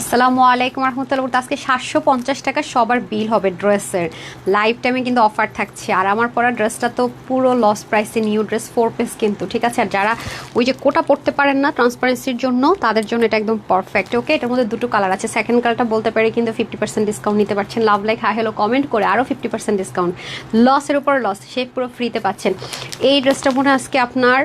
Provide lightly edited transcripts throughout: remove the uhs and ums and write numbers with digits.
আসসালামু আলাইকুম রহমতুল্লাহ। আজকে 750 টাকা সবার বিল হবে ড্রেসের। লাইফ টাইমে কিন্তু অফার থাকছে। আর আমার পরা ড্রেসটা তো পুরো লস প্রাইসে নিউ ড্রেস 4 পিস কিন্তু, ঠিক আছে। আর যারা ওই যে কোটা পড়তে পারেন না ট্রান্সপারেন্সির জন্য, তাদের জন্য এটা একদম পারফেক্ট। ওকে, এটার মধ্যে দুটো কালার আছে। সেকেন্ড কালারটা বলতে পারি কিন্তু 50% ডিসকাউন্ট নিতে পারছেন। Love like hi hello comment করে আরও 50% ডিসকাউন্ট, লসের উপর লস, সে পুরো ফ্রিতে পাচ্ছেন। এই ড্রেসটা মনে হয় আজকে আপনার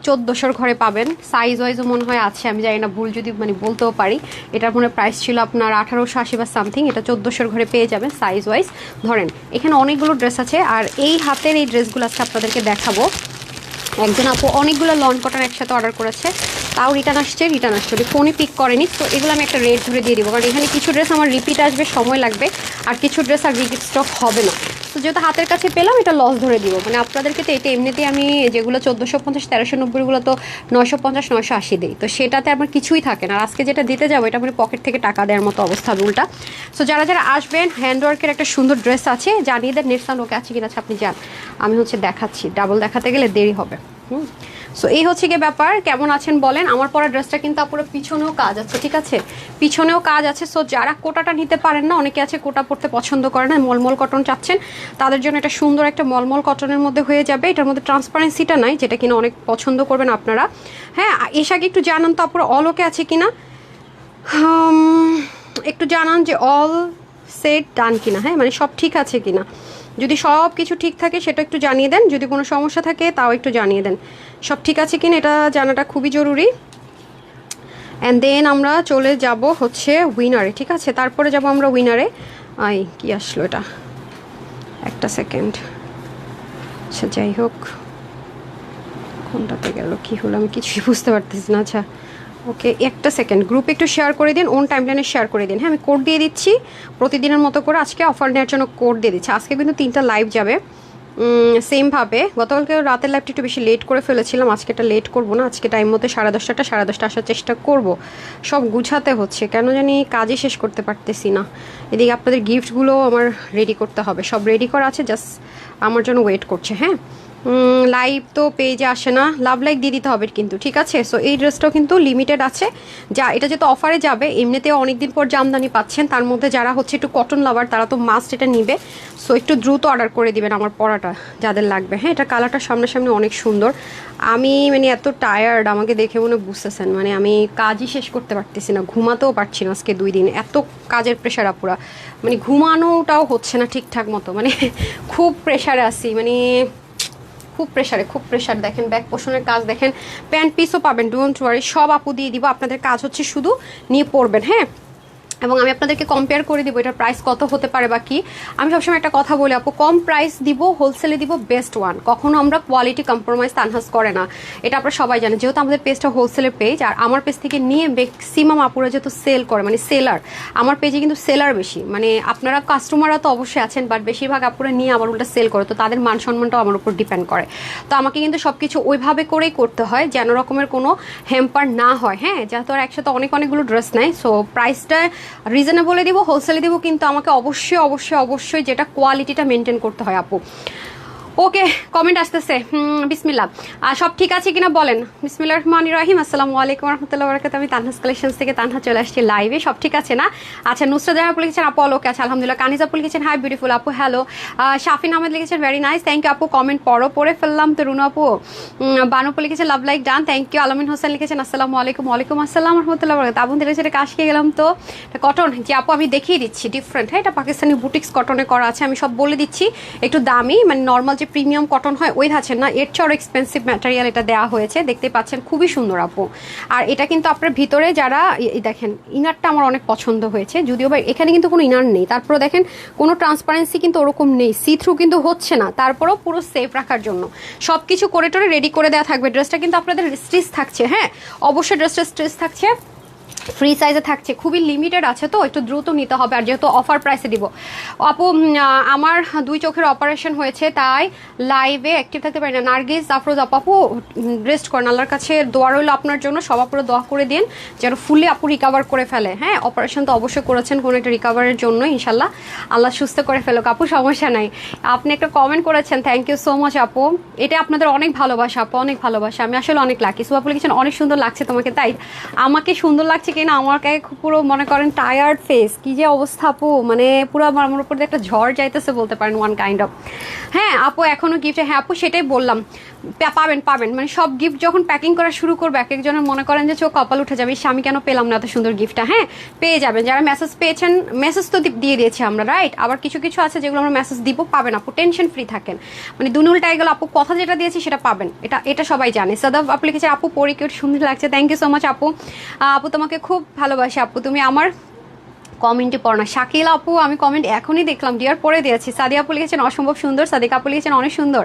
1400 ঘরে পাবেন। সাইজ ওয়াইজও মনে হয় আছে, আমি জানি না, ভুল যদি বলতেও পারি। এটার মনে প্রাইস ছিল আপনার 1880 বা সামথিং, এটা 1400 ঘরে পেয়ে যাবেন সাইজ ওয়াইজ। ধরেন এখানে অনেকগুলো ড্রেস আছে, আর এই হাতের এই ড্রেসগুলো আজকে আপনাদেরকে দেখাবো। একজন আপু অনেকগুলো লন কটন একসাথে অর্ডার করেছে, তাও রিটার্ন আসছে, ফোনে পিক করেনি। তো এগুলো আমি একটা রেট ধরে দিয়ে দিব, কারণ এখানে কিছু ড্রেস আমার রিপিট আসবে, সময় লাগবে, আর কিছু ড্রেস আর রিপিট স্টক হবে না। তো যেহেতু হাতের কাছে পেলাম, এটা লস ধরে দিব। আপনাদেরকে তো এটা এমনিতেই আমি যেগুলো 1450 1390গুলো তো 950 980 দিই, তো সেটাতে আমার কিছুই থাকে না। আর আজকে যেটা দিতে যাবো এটা মানে পকেট থেকে টাকা দেওয়ার মতো অবস্থা হবে উল্টা। সো যারা যারা আসবেন, হ্যান্ডওয়ার্কের একটা সুন্দর ড্রেস আছে, জানিয়ে দেন নেট সাউন্ড ওকে আছে কিনা। আপনি যান, আমি দেখাচ্ছি, ডাবল দেখাতে গেলে দেরি হবে। সো এই হচ্ছে গিয়ে ব্যাপার। কেমন আছেন বলেন। আমার পরা ড্রেসটা কিন্তু পুরো পিছনেও কাজ আছে, ঠিক আছে, পিছনেও কাজ আছে। সো যারা কোটাটা নিতে পারেন না, অনেকে আছে কোটা পড়তে পছন্দ করে না, মলমল কটন চাচ্ছেন, তাদের জন্য এটা সুন্দর একটা মলমল কটনের মধ্যে হয়ে যাবে। এটার মধ্যে ট্রান্সপারেন্সিটা নাই, যেটা কিনা অনেক পছন্দ করবেন আপনারা। হ্যাঁ, এর আগে একটু জানান তো আপুরা অল ওকে আছে কিনা, একটু জানান যে অল সেট ডান কিনা। হ্যাঁ, মানে সব ঠিক আছে কিনা। যদি সব কিছু ঠিক থাকে সেটা একটু জানিয়ে দেন, যদি কোনো সমস্যা থাকে তাও একটু জানিয়ে দেন। সব ঠিক আছে কিনা এটা জানাটা খুবই জরুরি। অ্যান্ড দেন আমরা চলে যাব হচ্ছে উইনারে, ঠিক আছে, তারপরে যাব আমরা উইনারে। কি আসলো এটা, একটা সেকেন্ড। আচ্ছা যাই হোক, কোনটাতে গেল, কি হলো আমি কিছুই বুঝতে পারতেছি না। আচ্ছা ওকে, একটা সেকেন্ড, গ্রুপে একটু শেয়ার করে দিন, ওন টাইমলাইনে শেয়ার করে দিন। হ্যাঁ, আমি কোড দিয়ে দিচ্ছি প্রতিদিনের মতো করে। আজকে অফার নেওয়ার জন্য কোড দিয়ে দিচ্ছি। আজকে কিন্তু 3টা লাইভ যাবে সেমভাবে। গতকালকে রাতের লাইভটা একটু বেশি লেট করে ফেলেছিলাম, আজকে এটা লেট করবো না। আজকে টাইম মতো 10:30 আসার চেষ্টা করব। সব গুছাতে হচ্ছে, কেন জানি কাজই শেষ করতে পারতেছি না। এদিকে আপনাদের গিফটগুলো আমার রেডি করতে হবে, সব রেডি করা আছে, জাস্ট আমার জন্য ওয়েট করছে। হ্যাঁ, লাইভ তো পেজে আসে না, লাভ লাইক দিয়ে দিতে হবে কিন্তু, ঠিক আছে। সো এই ড্রেসটাও কিন্তু লিমিটেড আছে, যা এটা যেহেতু অফারে যাবে, এমনিতেও অনেকদিন পর জামদানি পাচ্ছেন, তার মধ্যে যারা হচ্ছে একটু কটন লাভার তারা তো মাস্ট এটা নিবে। সো একটু দ্রুত অর্ডার করে দিবেন আমার পরাটা যাদের লাগবে। হ্যাঁ, এটা কালারটা সামনাসামনি অনেক সুন্দর। আমি এত টায়ার্ড, আমাকে দেখে মনে বুঝতেছেন, আমি কাজই শেষ করতে পারতেছি না, ঘুমাতেও পারছি না আজকে 2 দিন, এত কাজের প্রেশার আপুরা। ঘুমানোটাও হচ্ছে না ঠিকঠাক মতো, খুব প্রেশারে আছি, খুব প্রেশার। দেখেন ব্যাক পোর্শনের কাজ দেখেন, প্যান্ট পিসও পাবেন, ডোন্ট ওয়ারি, সব আপু দিয়ে দিব। আপনাদের কাজ হচ্ছে শুধু নিয়ে পড়বেন। হ্যাঁ, এবং আমি আপনাদেরকে কম্পেয়ার করে দিব এটার প্রাইস কত হতে পারে বা কি। আমি সবসময় একটা কথা বলি আপু, কম প্রাইস দিব, হোলসেলে দিব, বেস্ট ওয়ান। কখনো আমরা কোয়ালিটি কম্প্রোমাইজ তানহাস করে না, এটা আপনারা সবাই জানেন। যেহেতু আমাদের পেজটা হোলসেলের পেজ, আর আমার পেজ থেকে নিয়ে ম্যাক্সিমাম আপুরা যেহেতু সেল করে, সেলার, আমার পেজে কিন্তু সেলার বেশি। আপনারা কাস্টমাররা তো অবশ্যই আছেন, বাট বেশিরভাগ আপুরা নিয়ে আবার উল্টা সেল করে, তো তাদের মান সম্মানটাও আমার উপর ডিপেন্ড করে। তো আমাকে কিন্তু সব কিছু ওইভাবে করেই করতে হয়, যেন রকমের কোনো হ্যাম্পার না হয়। হ্যাঁ, যেহেতু আর একসাথে অনেকগুলো ড্রেস নেয়, সো প্রাইসটা রিজনেবলে দিব, হোলসেলে দিব, কিন্তু আমাকে অবশ্যই যেটা কোয়ালিটিটা মেনটেন করতে হয় আপু। ওকে, কমেন্ট আসতেছে, বিসমিল্লাহ। আর সব ঠিক আছে কিনা বলেন। বিসমিল্লাহ রহমানির রহিম। আসসালামু আলাইকুম রহমতুল্লাহ বরকাত। আমি তানহাস কালেকশনস থেকে তানহা চলে আসছি লাইভে। সব ঠিক আছে না? আচ্ছা, নুসরাত জাহান আপু লিখেছেন আপু অলোকে আছে, আলহামদুলিল্লাহ। কানিজ আপু লিখেছেন হাই বিউটিফুল আপু, হ্যালো। শাফিন আহমেদ লিখেছেন ভেরি নাইস, থ্যাংক ইউ আপু। কমেন্ট পড়ে ফেললাম তো রুনা আপু। বানু আপু লিখেছেন love like done, thank you. Almin Hossain লিখেছেন আসসালামু আলাইকুম। ওয়ালাইকুম আসসালাম রহমতুল্লাহ বরকাত। আবুন লিখেছেন এটা কাশকে গেলাম তো, কটন যে আপু আমি দেখিয়ে দিচ্ছি ডিফারেন্ট। হ্যাঁ, এটা পাকিস্তানি বুটিক্স কটনে করা আছে, আমি সব বলে দিচ্ছি। একটু দামি, নর্মাল যে প্রিমিয়াম কটন হয় ওই ধাঁচের না, এর চেয়ে এক্সপেন্সিভ ম্যাটেরিয়াল এটা দেওয়া হয়েছে, দেখতে পাচ্ছেন, খুবই সুন্দর আপু। আর এটা কিন্তু আপনার ভিতরে যারা দেখেন, ইনারটা আমার অনেক পছন্দ হয়েছে, যদিও বা এখানে কিন্তু কোনো ইনার নেই, তারপরে দেখেন কোনো ট্রান্সপারেন্সি কিন্তু ওরকম নেই, সি থ্রু কিন্তু হচ্ছে না, তারপরেও পুরো সেফ রাখার জন্য সব কিছু করে টোরে রেডি করে দেওয়া থাকবে। ড্রেসটা কিন্তু আপনাদের স্টিচ থাকছে, হ্যাঁ অবশ্যই ড্রেসটা স্টিচ থাকছে, ফ্রি সাইজে থাকছে, খুবই লিমিটেড আছে, তো একটু দ্রুত নিতে হবে। আর যেহেতু অফার প্রাইসে দিব আপু, আমার 2 চোখের অপারেশন হয়েছে, তাই লাইভে অ্যাক্টিভ থাকতে পারি না। নার্গিস আফরোজ আপু রেস্ট করেন, আল্লাহর কাছে দোয়া রইল আপনার জন্য, সব আপুরা দোয়া করে দিন যেন ফুললি আপু রিকভার করে ফেলে। হ্যাঁ, অপারেশন তো অবশ্যই করেছেন কোনো একটা রিকভারের জন্য, ইনশাল্লাহ আল্লাহ সুস্থ করে ফেলুক আপু, সমস্যা নাই। আপনি একটা কমেন্ট করেছেন, থ্যাংক ইউ সো মাচ আপু, এটা আপনাদের অনেক ভালোবাসা আপু, অনেক ভালোবাসা। আমি আসলে অনেক লাকি। সুবাপু লিখেছেন অনেক সুন্দর লাগছে তোমাকে, তাই আমাকে সুন্দর লাগছে পারছি কিনা, আমার পুরো মনে করেন টায়ার্ড ফেস, কি যে অবস্থা আপু, মানে পুরো আমার উপর দিয়ে একটা ঝড় যাইতেছে বলতে পারেন, ওয়ান কাইন্ড অফ। হ্যাঁ আপু এখনো গিফট, হ্যাঁ আপু সেটাই বললাম, পাবেন পাবেন, মানে সব গিফট যখন প্যাকিং করা শুরু করবে এক একজনের মনে করেন যে চোখ কপাল উঠে যাবে, আমি কেন পেলাম না এত সুন্দর গিফটটা। হ্যাঁ পেয়ে যাবেন, যারা মেসেজ পেয়েছেন, মেসেজ তো দিয়ে দিয়েছি আমরা, রাইট। আবার কিছু কিছু আছে যেগুলো আমরা মেসেজ দিব, পাবেন আপু, টেনশন ফ্রি থাকেন, মানে দুনুলটাই গেল আপু, কথা যেটা দিয়েছি সেটা পাবেন, এটা সবাই জানে। সাদাফ আপু লিখেছে আপু পরি কেউ সুন্দর লাগছে, থ্যাংক ইউ সো মাচ আপু। আপু তোমাকে খুব ভালোবাসি আপু, তুমি আমার কমেন্টে পড়ো না। শাকিল আপু আমি কমেন্ট এখনই দেখলাম, ডিয়ার পরে দিয়েছি। সাদিয়া আপু লিখেছেন অসম্ভব সুন্দর, সাদিকা আপু লিখেছেন অনেক সুন্দর,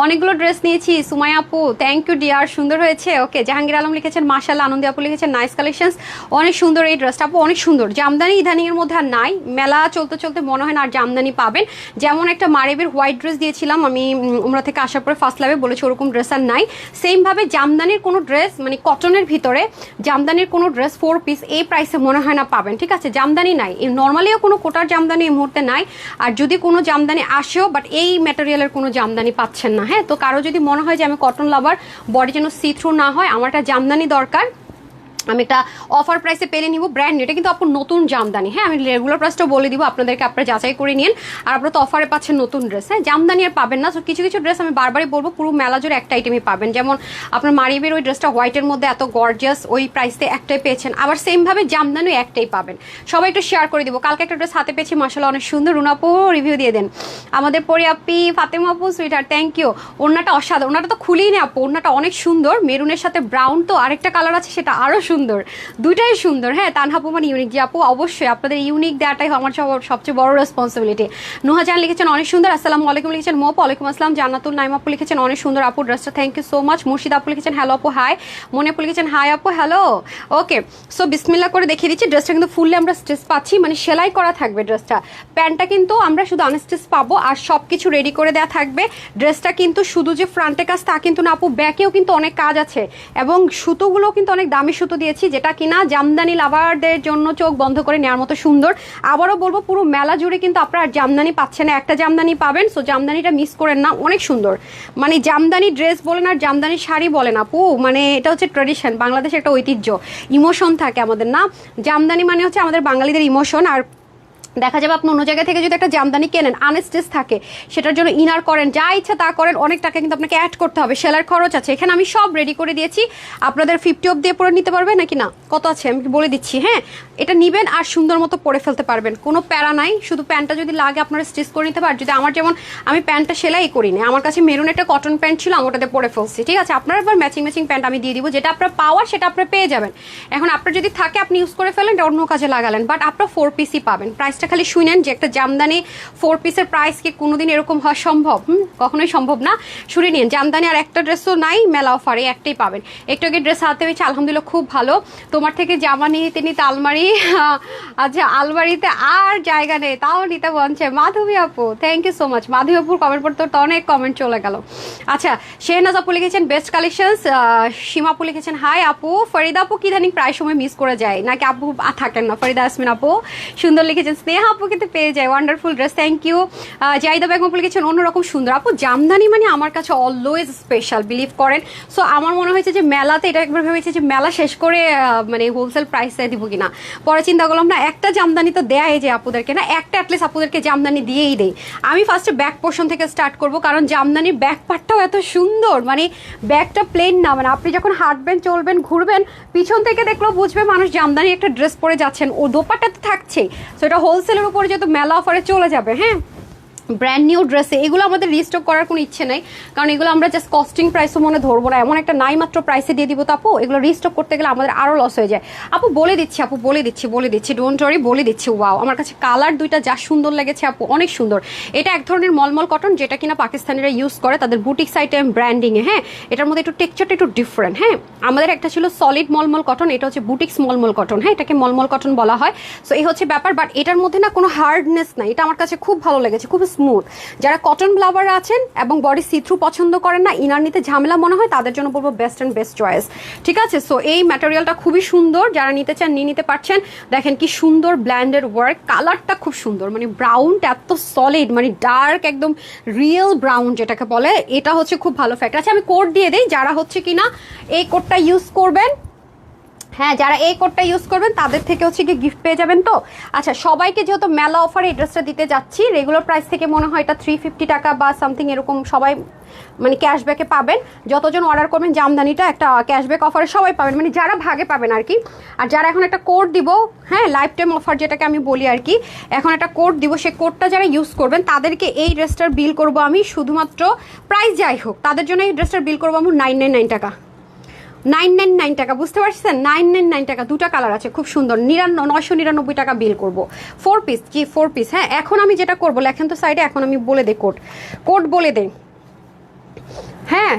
অনেকগুলো ড্রেস নিয়েছি। সুমাইয়া আপু থ্যাংক ইউ ডিয়ার, সুন্দর হয়েছে। ওকে জাহাঙ্গীর আলম লিখেছেন মাশাআল্লাহ। আনন্দি আপু লিখেছেন নাইস কালেকশনস, অনেক সুন্দর এই ড্রেসটা আপু, অনেক সুন্দর। জামদানি ইদানিং এর মধ্যে আর নাই, মেলা চলতে চলতে মনে হয় না আর জামদানি পাবেন। যেমন একটা মারেবের হোয়াইট ড্রেস দিয়েছিলাম আমি উমরা থেকে আসার পরে ফার্স্ট লাভে, বলেছি ওরকম ড্রেস আর নাই। সেমভাবে জামদানির কোনো ড্রেস, মানে কটনের ভিতরে জামদানির কোনো ড্রেস 4 পিস এই প্রাইসে মনে হয় না পাবেন, ঠিক আছে। জামদানি নাই, নর্মালিও কোনো কোটার জামদানি এই মুহূর্তে নাই, আর যদি কোনো জামদানি আসেও বাট এই ম্যাটেরিয়ালের কোনো জামদানি পাচ্ছেন না। হ্যাঁ তো কারো যদি মনে হয় যে আমি কটন লাভার, বডি যেন সি থ্রু না হয়, আমার একটা জামদানি দরকার, আমি একটা অফার প্রাইসে পেলে নিব, ব্র্যান্ড নিউ, এটা কিন্তু আপু নতুন জামদানি। হ্যাঁ আমি রেগুলার প্রাইসটাও বলে দিব আপনাদেরকে, আপনারা যাচাই করে নিন। আর আপনারা তো অফারে পাচ্ছেন নতুন ড্রেস, হ্যাঁ জামদানি আর পাবেন না। তো কিছু কিছু ড্রেস আমি বারবারই বলবো, পুরো মেলা জুড়ে একটা আইটেমই পাবেন। যেমন আপনার মারিবের ওই ড্রেসটা হোয়াইটের মধ্যে এত গর্জিয়াস, ওই প্রাইসে একটাই পেয়েছেন, আবার সেমভাবে জামদানিও একটাই পাবেন। সবাই একটু শেয়ার করে দিব। কালকে একটা ড্রেস হাতে পেয়েছি মাশাআল্লাহ অনেক সুন্দর, রুনাপু রিভিউ দিয়ে দেন। আমাদের পরি আপি, ফাতেমা আপু সুইটার থ্যাংক ইউ। ওড়নাটা অসাধারণ, ওড়নাটা তো খুলেই না আপু, ওড়নাটা অনেক সুন্দর, মেরুনের সাথে ব্রাউন, তো আরেকটা কালার আছে সেটা আরও সুন্দর, দুইটাই সুন্দর। হ্যাঁ তানহাপু মানে ইউনিক, যে আপু অবশ্যই আপনাদের ইউনিক দেওয়াটাই আমার সবচেয়ে বড় রেসপন্সিবিলিটি। নুহাজান লিখেছেন অনেক সুন্দর, আসসালামু আলাইকুম লিখেছেন মোপ, ওয়ালাইকুম আসসালাম। জান্নাতুল নাইম আপু লিখেছেন অনেক সুন্দর আপু ড্রেসটা, থ্যাংক ইউ সো মাচ। মুর্শিদ আপু লিখেছেন হ্যালো আপু হাই। মনে আপু লিখেছেন হাই আপু হ্যালো। ওকে সো বিসমিল্লাহ করে দেখিয়ে দিচ্ছি, ড্রেসটা কিন্তু ফুললি আমরা স্টিচ পাচ্ছি, মানে সেলাই করা থাকবে ড্রেসটা। প্যান্টটা কিন্তু আমরা শুধু আনস্টিচ পাবো, আর সব কিছু রেডি করে দেওয়া থাকবে। ড্রেসটা কিন্তু শুধু যে ফ্রন্টে কাজ তা কিন্তু না আপু, ব্যাকেও কিন্তু অনেক কাজ আছে, এবং সুতোগুলো কিন্তু অনেক দামি সুতো দিয়েছি, যেটা কিনা জামদানি লাভারদের জন্য চোখ বন্ধ করে নেওয়ার মতো সুন্দর। আবারও বলবো পুরো মেলা জুড়ে কিন্তু আপনারা জামদানি পাচ্ছেন না, একটা জামদানি পাবেন, সো জামদানিটা মিস করেন না, অনেক সুন্দর। মানে জামদানি ড্রেস বলেন আর জামদানি শাড়ি বলেন আপু, মানে এটা হচ্ছে ট্রেডিশন, বাংলাদেশের একটা ঐতিহ্য, ইমোশন থাকে আমাদের না। জামদানি মানে হচ্ছে আমাদের বাঙালিদের ইমোশন। আর দেখা যাবে আপনি অন্য জায়গা থেকে যদি একটা জামদানি কেনেন আনস্টিচ থাকে, সেটার জন্য ইনার করেন, যা ইচ্ছা তা করেন, অনেক টাকা কিন্তু আপনাকে অ্যাড করতে হবে, সেলার খরচ আছে। এখানে আমি সব রেডি করে দিয়েছি, আপনাদের 50 অফ দিয়ে পরে নিতে পারবে নাকি না, কত আছে আমি বলে দিচ্ছি। হ্যাঁ এটা নিবেন আর সুন্দর মতো পরে ফেলতে পারবেন, কোনো প্যারা নাই। শুধু প্যান্টটা যদি লাগে আপনারা স্টিচ করে নিতে পারেন। যদি আমার যেমন আমি প্যান্টটা সেলাই করি না, আমার কাছে মেরুন একটা কটন প্যান্ট ছিল, আমি ওটাতে পরে ফেলছি, ঠিক আছে। আপনারা এবার ম্যাচিং প্যান্ট আমি দিয়ে দিব, যেটা আপনার পাওয়ার সেটা আপনারা পেয়ে যাবেন। এখন আপনার যদি থাকে আপনি ইউজ করে ফেলেন, অন্য কাজে লাগালেন, বাট আপনার 4 পিসই পাবেন। প্রাইসটা খালি শুনেন যে একটা জামদানি 4 পিসের প্রাইস কি কোনোদিন এরকম হওয়া সম্ভব? কখনোই সম্ভব না। শুনে নিন জামদানি আর একটা ড্রেসও নাই, মেলা অফারে একটাই পাবেন। একটু আগে ড্রেস হাতে হয়েছে আলহামদুলিল্লাহ খুব ভালো। তোমার থেকে জামা নিয়ে তিনি আলমারি, আচ্ছা আলমারিতে আর জায়গা নেই তাও নিতে বলছে। মাধবী আপু থ্যাংক ইউ সো মাচ। মাধবী আপুর কমেন্ট পড়তে তো অনেক কমেন্ট চলে গেল। আচ্ছা শেহনাজ আপু লিখেছেন বেস্ট কালেকশনস। সীমা আপু লিখেছেন হাই আপু। ফরিদা আপু কি জানি প্রায় সময় মিস করে যায় নাকি আপু থাকেন না? ফরিদা আসমিন আপু সুন্দর লিখেছেন। স্নেহা আপু কিন্তু পেয়ে যায় wonderful dress, thank you. Zaida Begum আপু লিখেছেন অন্যরকম সুন্দর। আপু জামদানি মানে আমার কাছে অলওয়েজ স্পেশাল, বিলিভ করেন। সো আমার মনে হয়েছে যে মেলাতে এটা একবার ভেবেছে যে মেলা শেষ করে মানে হোলসেল প্রাইসে দিব কিনা, পরে চিন্তা করলাম না একটা জামদানি তো দেয় যে আপুদেরকে, না একটা অ্যাটলিস্ট আপুদেরকে জামদানি দিয়েই দেই। আমি ফার্স্টে ব্যাক পোর্শন থেকে স্টার্ট করব, কারণ জামদানির ব্যাক পার্টটাও এত সুন্দর, মানে ব্যাকটা প্লেন না, মানে আপনি যখন হাঁটবেন চলবেন ঘুরবেন পিছন থেকে দেখলেও বুঝবে মানুষ জামদানি একটা ড্রেস পরে যাচ্ছেন, ও দোপাট্টা তো থাকছেই। সো এটা হোলসেলের উপরে যেহেতু মেলা অফারে চলে যাবে, হ্যাঁ ব্র্যান্ড নিউ ড্রেসে এগুলো আমাদের রিস্টক করার কোনো ইচ্ছে নেই, কারণ এগুলো আমরা জাস্ট কস্টিং প্রাইসও মনে ধরবো না, এমন একটা নাই মাত্র প্রাইসে দিয়ে দিব। তো আপু এগুলো রিস্টক করতে গেলে আমাদের আরও লস হয়ে যায়। আপু বলে দিচ্ছি, আপু বলে দিচ্ছি ডোন্ট ওয়ারি, বলে দিচ্ছি। ওয়াও আমার কাছে কালার দুইটা যা সুন্দর লেগেছে আপু, অনেক সুন্দর। এটা এক ধরনের মলমল কটন, যেটা কিনা পাকিস্তানিরা ইউজ করে তাদের বুটিক্স আইটেম ব্র্যান্ডিংয়ে। হ্যাঁ এটার মধ্যে একটু টেক্সচারটা একটু ডিফারেন্ট। হ্যাঁ আমাদের একটা ছিল সলিড মলমল কটন, এটা হচ্ছে বুটিক্স মলমল কটন। হ্যাঁ এটাকে মলমল কটন বলা হয়। সো এই হচ্ছে ব্যাপার, বাট এটার মধ্যে না কোনো হার্ডনেস নাই, এটা আমার কাছে খুব ভালো লেগেছে, খুব স্মুথ। যারা কটন ব্লাভার আছেন এবং বডি সি থ্রু পছন্দ করেন না, ইনার নিতে ঝামেলা মনে হয়, তাদের জন্য বলবো বেস্ট অ্যান্ড বেস্ট চয়েস, ঠিক আছে। সো এই ম্যাটেরিয়ালটা খুবই সুন্দর, যারা নিতে চান নিয়ে নিতে পারছেন। দেখেন কি সুন্দর ব্ল্যান্ডেড ওয়ার্ক, কালারটা খুব সুন্দর, মানে ব্রাউনটা এত সলিড, মানে ডার্ক একদম রিয়েল ব্রাউন যেটাকে বলে, এটা হচ্ছে খুব ভালো ফ্যাক্ট। আচ্ছা আমি কোড দিয়ে দিই, যারা হচ্ছে কিনা এই কোডটা ইউজ করবেন হ্যাঁ, যারা এই কোডটা ইউজ করবেন তাদের থেকে হচ্ছে কি গিফট পেয়ে যাবেন। তো আচ্ছা, সবাইকে যেহেতু মেলা অফারে এই ড্রেসটা দিতে যাচ্ছি, রেগুলার প্রাইস থেকে মনে হয় এটা 350 টাকা বা সামথিং এরকম সবাই মানে ক্যাশব্যাকে পাবেন। যতজন অর্ডার করবেন জামদানিটা একটা ক্যাশব্যাক অফারে সবাই পাবেন, মানে যারা ভাগে পাবেন আর কি। আর যারা এখন একটা কোড দিব, হ্যাঁ লাইফ টাইম অফার যেটাকে আমি বলি আর কি, এখন একটা কোড দিব, সেই কোডটা যারা ইউজ করবেন তাদেরকে এই ড্রেসটার বিল করব আমি শুধুমাত্র, প্রাইস যাই হোক তাদের জন্য এই ড্রেসটার বিল করবো আমি 999 টাকা। 999 টাকা, বুঝতে পারছেন? 999 টাকা, দুটা কালার আছে খুব সুন্দর, 999 টাকা বিল করব। 4 পিস কি 4 পিস। হ্যাঁ, এখন আমি যেটা করবো লেখেন তো সাইডে, এখন আমি বলে দেই কোড বলে দেই। হ্যাঁ,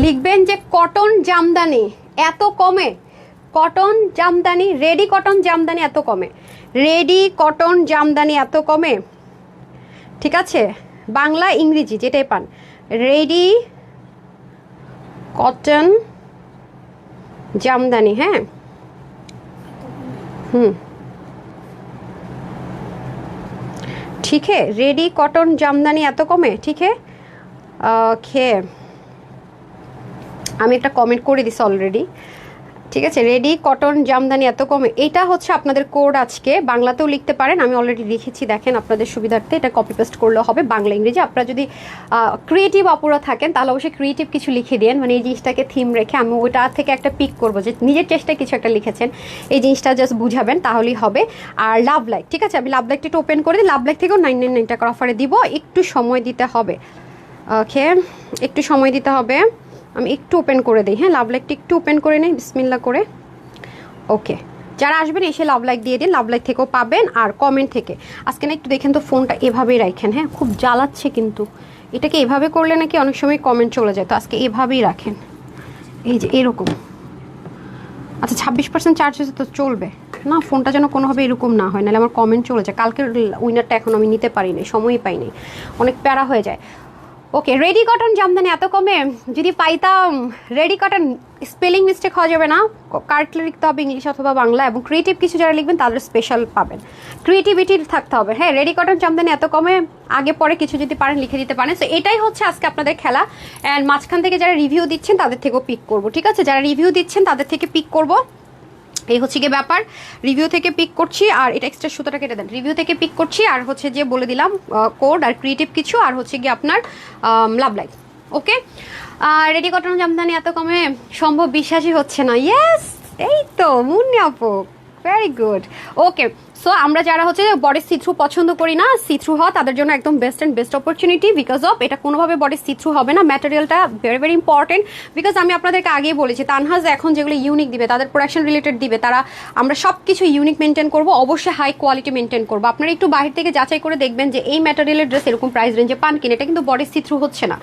লিখবেন যে কটন জামদানি এত কমে, cotton Jamdani, ready cotton Jamdani এত কমে, রেডি কটন জামদানি এত কমে, ঠিক আছে? বাংলা ইংরেজি যেটাই পান, রেডি কটন জামদানি। হ্যাঁ, ठीक है, रेडी कॉटन জামদানি এত কমে, ঠিক है। ওকে, আমি একটা কমেন্ট করে দিছি অলরেডি, ঠিক আছে? রেডি কটন জামদানি এত কমে, এটা হচ্ছে আপনাদের কোড। আজকে বাংলাতেও লিখতে পারেন, আমি অলরেডি লিখেছি দেখেন আপনাদের সুবিধার্থে, এটা কপি পেস্ট করলেও হবে বাংলা ইংরেজি। আপনারা যদি ক্রিয়েটিভ অপুরা থাকেন তাহলে অবশ্যই ক্রিয়েটিভ কিছু লিখে দিন, মানে এই জিনিসটাকে থিম রেখে আমি ওইটা থেকে একটা পিক করবো যে নিজের চেষ্টায় কিছু একটা লিখেছেন, এই জিনিসটা জাস্ট বুঝাবেন তাহলেই হবে। আর লাভ লাইক, ঠিক আছে, আমি লাভ লাইকটা একটু ওপেন করে দিই, লাভ লাইক থেকেও 999 টাকার অফারে দিব, একটু সময় দিতে হবে। ওকে, একটু সময় দিতে হবে, আমি একটু ওপেন করে দিই। হ্যাঁ, লাভ লাইকটা একটু ওপেন করে নিই বিসমিল্লাহ করে। ওকে, যারা আসবেন এসে লাভ লাইক দিয়ে দিন, লাভ লাইক থেকেও পাবেন আর কমেন্ট থেকে। আজকে না একটু দেখেন তো ফোনটা এভাবেই রাখেন, হ্যাঁ খুব জ্বালাচ্ছে কিন্তু, এটাকে এভাবে করলে নাকি অনেক সময় কমেন্ট চলে যায়, তো আজকে এভাবেই রাখেন, এই যে এরকম। আচ্ছা 26% চার্জ হয়েছে তো চলবে না, ফোনটা যেন কোনোভাবে এরকম না হয়, নাহলে আমার কমেন্ট চলে যায়। কালকের উইনারটা এখন আমি নিতে পারিনি, সময়ই পাইনি, অনেক প্যারা হয়ে যায়। ওকে, রেডি কটন জামদানি এত কমে, যদি পাইতাম। রেডি কটন স্পেলিং মিস্টেক হওয়া যাবে না, কারেক্টলি লিখতে হবে ইংলিশ অথবা বাংলা, এবং ক্রিয়েটিভ কিছু যারা লিখবেন তাদের স্পেশাল পাবেন, ক্রিয়েটিভিটি থাকতে হবে। হ্যাঁ, রেডি কটন জামদানি এত কমে, আগে পরে কিছু যদি পারেন লিখে দিতে পারেন। সো এটাই হচ্ছে আজকে আপনাদের খেলা, অ্যান্ড মাঝখান থেকে যারা রিভিউ দিচ্ছেন তাদের থেকেও পিক করবো, ঠিক আছে? যারা রিভিউ দিচ্ছেন তাদের থেকে পিক করবো, এই হচ্ছে গিয়ে ব্যাপার। রিভিউ থেকে পিক করছি, আর এটা এক্সট্রা সুতোটা কেটে দেন, রিভিউ থেকে পিক করছি, আর হচ্ছে যে বলে দিলাম কোড আর ক্রিয়েটিভ কিছু, আর হচ্ছে গিয়ে আপনার লাভ লাইক। ওকে, রেডি কটন জামদানি এত কমে সম্ভব বিশ্বাসই হচ্ছে না। ইয়েস, এই তো মুন্নি আপু, ভেরি গুড। ওকে, সো আমরা যারা হচ্ছে বডি সি থ্রু পছন্দ করি না, সি থ্রু হওয়া তাদের জন্য একদম best and best opportunity, because of এটা কোনোভাবে বডি সি থ্রু হবে না, ম্যাটেরিয়ালটা ভেরি ভেরি ইম্পর্টেন্ট। বিকজ আমি আপনাদেরকে আগেই বলেছি তানহাজ এখন যেগুলো ইউনিক দিবে, তাদের প্রোডাকশন রিলেটেড দিবে, তারা আমরা সব কিছু ইউনিক মেনটেন করবো, অবশ্যই হাই কোয়ালিটি মেনটেন করবো। আপনারা একটু বাইরে থেকে যাচাই করে দেখবেন যে এই ম্যাটেরিয়ালের ড্রেস এরকম প্রাইস রেঞ্জে পান কিনা, এটা কিন্তু বডি সি থ্রু হচ্ছে না।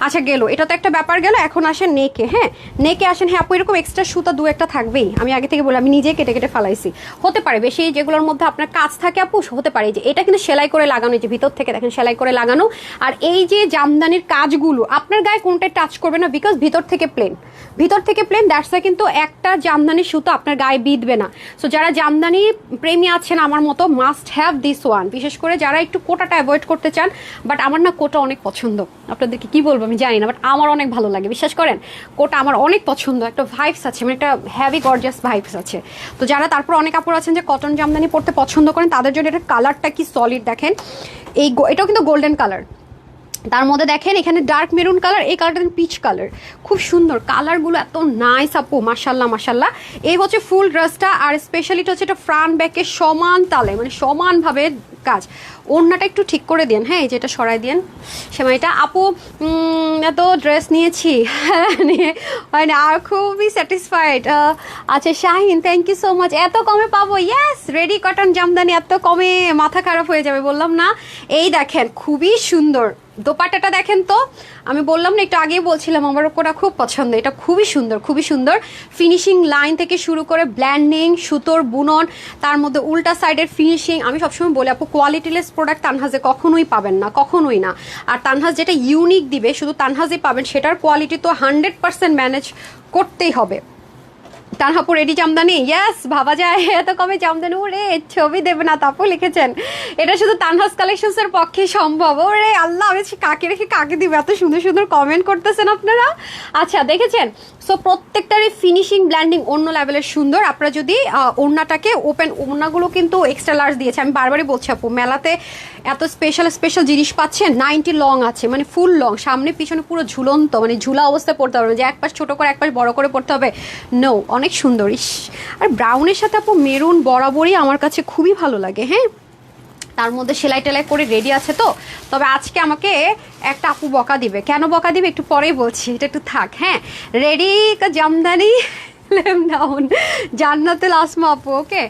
আচ্ছা গেল, এটা তো একটা ব্যাপার গেল, এখন আসেন নেকে। হ্যাঁ, নেকে আসেন। হ্যাঁ আপু, এরকম এক্সট্রা সুতা দু একটা থাকবেই, আমি আগে থেকে বলি, আমি নিজে কেটে কেটে ফেলাইছি, হতে পারে বেশি যেগুলোর মধ্যে আপনার কাজ থাকে আপু, হতে পারে। যে এটা কিন্তু সেলাই করে লাগানো, যে ভিতর থেকে দেখেন সেলাই করে লাগানো, আর এই যে জামদানির কাজগুলো আপনার গায়ে কোনটাই টাচ করবে না, বিকজ ভিতর থেকে প্লেন, ভিতর থেকে প্লেন, দ্যাটস ওয়াই কিন্তু একটা জামদানির সুতো আপনার গায়ে বিঁধবে না। সো যারা জামদানি প্রেমী আছেন আমার মতো, মাস্ট হ্যাভ দিস ওয়ান, বিশেষ করে যারা একটু কোটাটা অ্যাভয়েড করতে চান। বাট আমার না কোটা অনেক পছন্দ, আপনাদেরকে কি বলবো আমি জানি না, বাট আমার অনেক ভালো লাগে, বিশ্বাস করেন কোটা আমার অনেক পছন্দ, একটা ভাইবস আছে, মানে একটা হ্যাভি গর্জিয়াস ভাইবস আছে। তো যারা তারপর অনেক আপুর আছেন যে কটন জামদানি পড়তে পছন্দ করেন, তাদের জন্য এটা কালারটা কি সলিড দেখেন, এই এটাও কিন্তু গোল্ডেন কালার, তার মধ্যে দেখেন এখানে ডার্ক মেরুন কালার, এই কালারটা পিচ কালার, খুব সুন্দর কালারগুলো, এত নাইস আপু, মাশাল্লাহ মাশাল্লাহ। এই হচ্ছে ফুল ড্রেসটা, আর স্পেশালিটা হচ্ছে এটা ফ্রন্ট ব্যাকে সমান তালে, মানে সমানভাবে কাজ। ওড়নাটা একটু ঠিক করে দেন, হ্যাঁ এই যেটা সরাই দেন সেমাইটা। আপু এত ড্রেস নিয়েছি হয় না, আর খুবই স্যাটিসফাইড। আচ্ছা Shahin, thank you so much, এত কমে পাবো? ইয়েস, রেডি কটন জামদানি এত কমে, মাথা খারাপ হয়ে যাবে, বললাম না। এই দেখেন খুবই সুন্দর দোপাট্টাটা দেখেন তো, আমি বললাম না একটু আগেই বলছিলাম আমার ওটা খুব পছন্দ, এটা খুবই সুন্দর, খুবই সুন্দর ফিনিশিং লাইন থেকে শুরু করে ব্ল্যান্ডিং, সুতোর বুনন, তার মধ্যে উল্টা সাইডের ফিনিশিং। আমি সবসময় বলি আপু, কোয়ালিটিলেস প্রোডাক্ট তানহাজে কখনোই পাবেন না, কখনোই না। আর তানহাজ যেটা ইউনিক দিবে শুধু তানহাজই পাবেন, সেটার কোয়ালিটি তো 100% ম্যানেজ করতেই হবে। তানহাপু রেডি জামদানি, ইয়েস ভাবা যায় এত কমে জামদানি, ওরে ছবি দেবে না তাপু লিখেছেন, এটা শুধু তানহাস কালেকশনস এর পক্ষে সম্ভব। ওরে আল্লাহ, আমি কাকে রেখে কাকে দিব, এত সুন্দর সুন্দর কমেন্ট করতেছেন আপনারা। আচ্ছা দেখেছেন, সো প্রত্যেকটারই ফিনিশিং ব্ল্যান্ডিং অন্য লেভেলের সুন্দর। আপনারা যদি ওড়নাটাকে ওপেন, ওড়নাগুলো কিন্তু এক্সট্রা লার্জ দিয়েছে, আমি বারবারই বলছি আপু মেলাতে এত স্পেশাল স্পেশাল জিনিস পাচ্ছেন। 90 লং আছে, মানে ফুল লং, সামনে পিছনে পুরো ঝুলন্ত, মানে ঝুলা অবস্থায় পড়তে পারবে, যে এক পাশ ছোট করে এক পাশ বড় করে পড়তে হবে, নো, অনেক সুন্দর। ইস, আর ব্রাউনের সাথে আপু মেরুন বরাবরই আমার কাছে খুবই ভালো লাগে। হ্যাঁ, তার মধ্যে সেলাই টেলাই করে রেডি আছে তো। তবে আজকে আমাকে একটা আপু বকা দিবে, কেন বকা দিবে একটু পরেই বলছি, এটা একটু থাক। হ্যাঁ, রেডি জামদানি লেম ডাউন জান্নাতুল আসমা আপু, ওকে।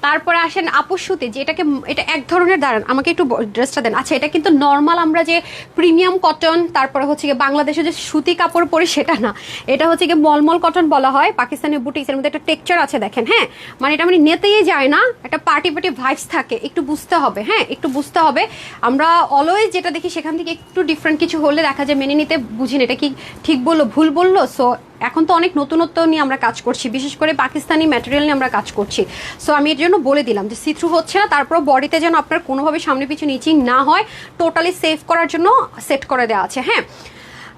তারপরে আসেন আপুর সুতি, যে এটাকে, এটা এক ধরনের, দাঁড়ান আমাকে একটু ড্রেসটা দেন। আচ্ছা, এটা কিন্তু নর্মাল আমরা যে প্রিমিয়াম কটন, তারপরে হচ্ছে গিয়ে বাংলাদেশে যে সুতি কাপড় পরে সেটা না, এটা হচ্ছে গিয়ে মলমল কটন বলা হয়, পাকিস্তানি বুটিক্সের মধ্যে একটা টেক্সচার আছে দেখেন। হ্যাঁ, মানে এটা মানে নেতেই যায় না, একটা পার্টি পার্টি ভাইবস থাকে, একটু বুঝতে হবে। হ্যাঁ, একটু বুঝতে হবে। আমরা অলওয়েজ যেটা দেখি সেখান থেকে একটু ডিফারেন্ট কিছু হলে দেখা যায় মেনে নিতে বুঝিনি, এটা কি ঠিক বললো ভুল বললো। সো এখন তো অনেক নতুনত্ব নিয়ে আমরা কাজ করছি, বিশেষ করে পাকিস্তানি ম্যাটেরিয়াল নিয়ে আমরা কাজ করছি। সো আমি এর জন্য বলে দিলাম যে সি থ্রু হচ্ছে না, তারপর বডিতে যেন আপনার কোনোভাবে সামনে পিছনে ইচিং না হয়, টোটালি সেভ করার জন্য সেট করে দেওয়া আছে। হ্যাঁ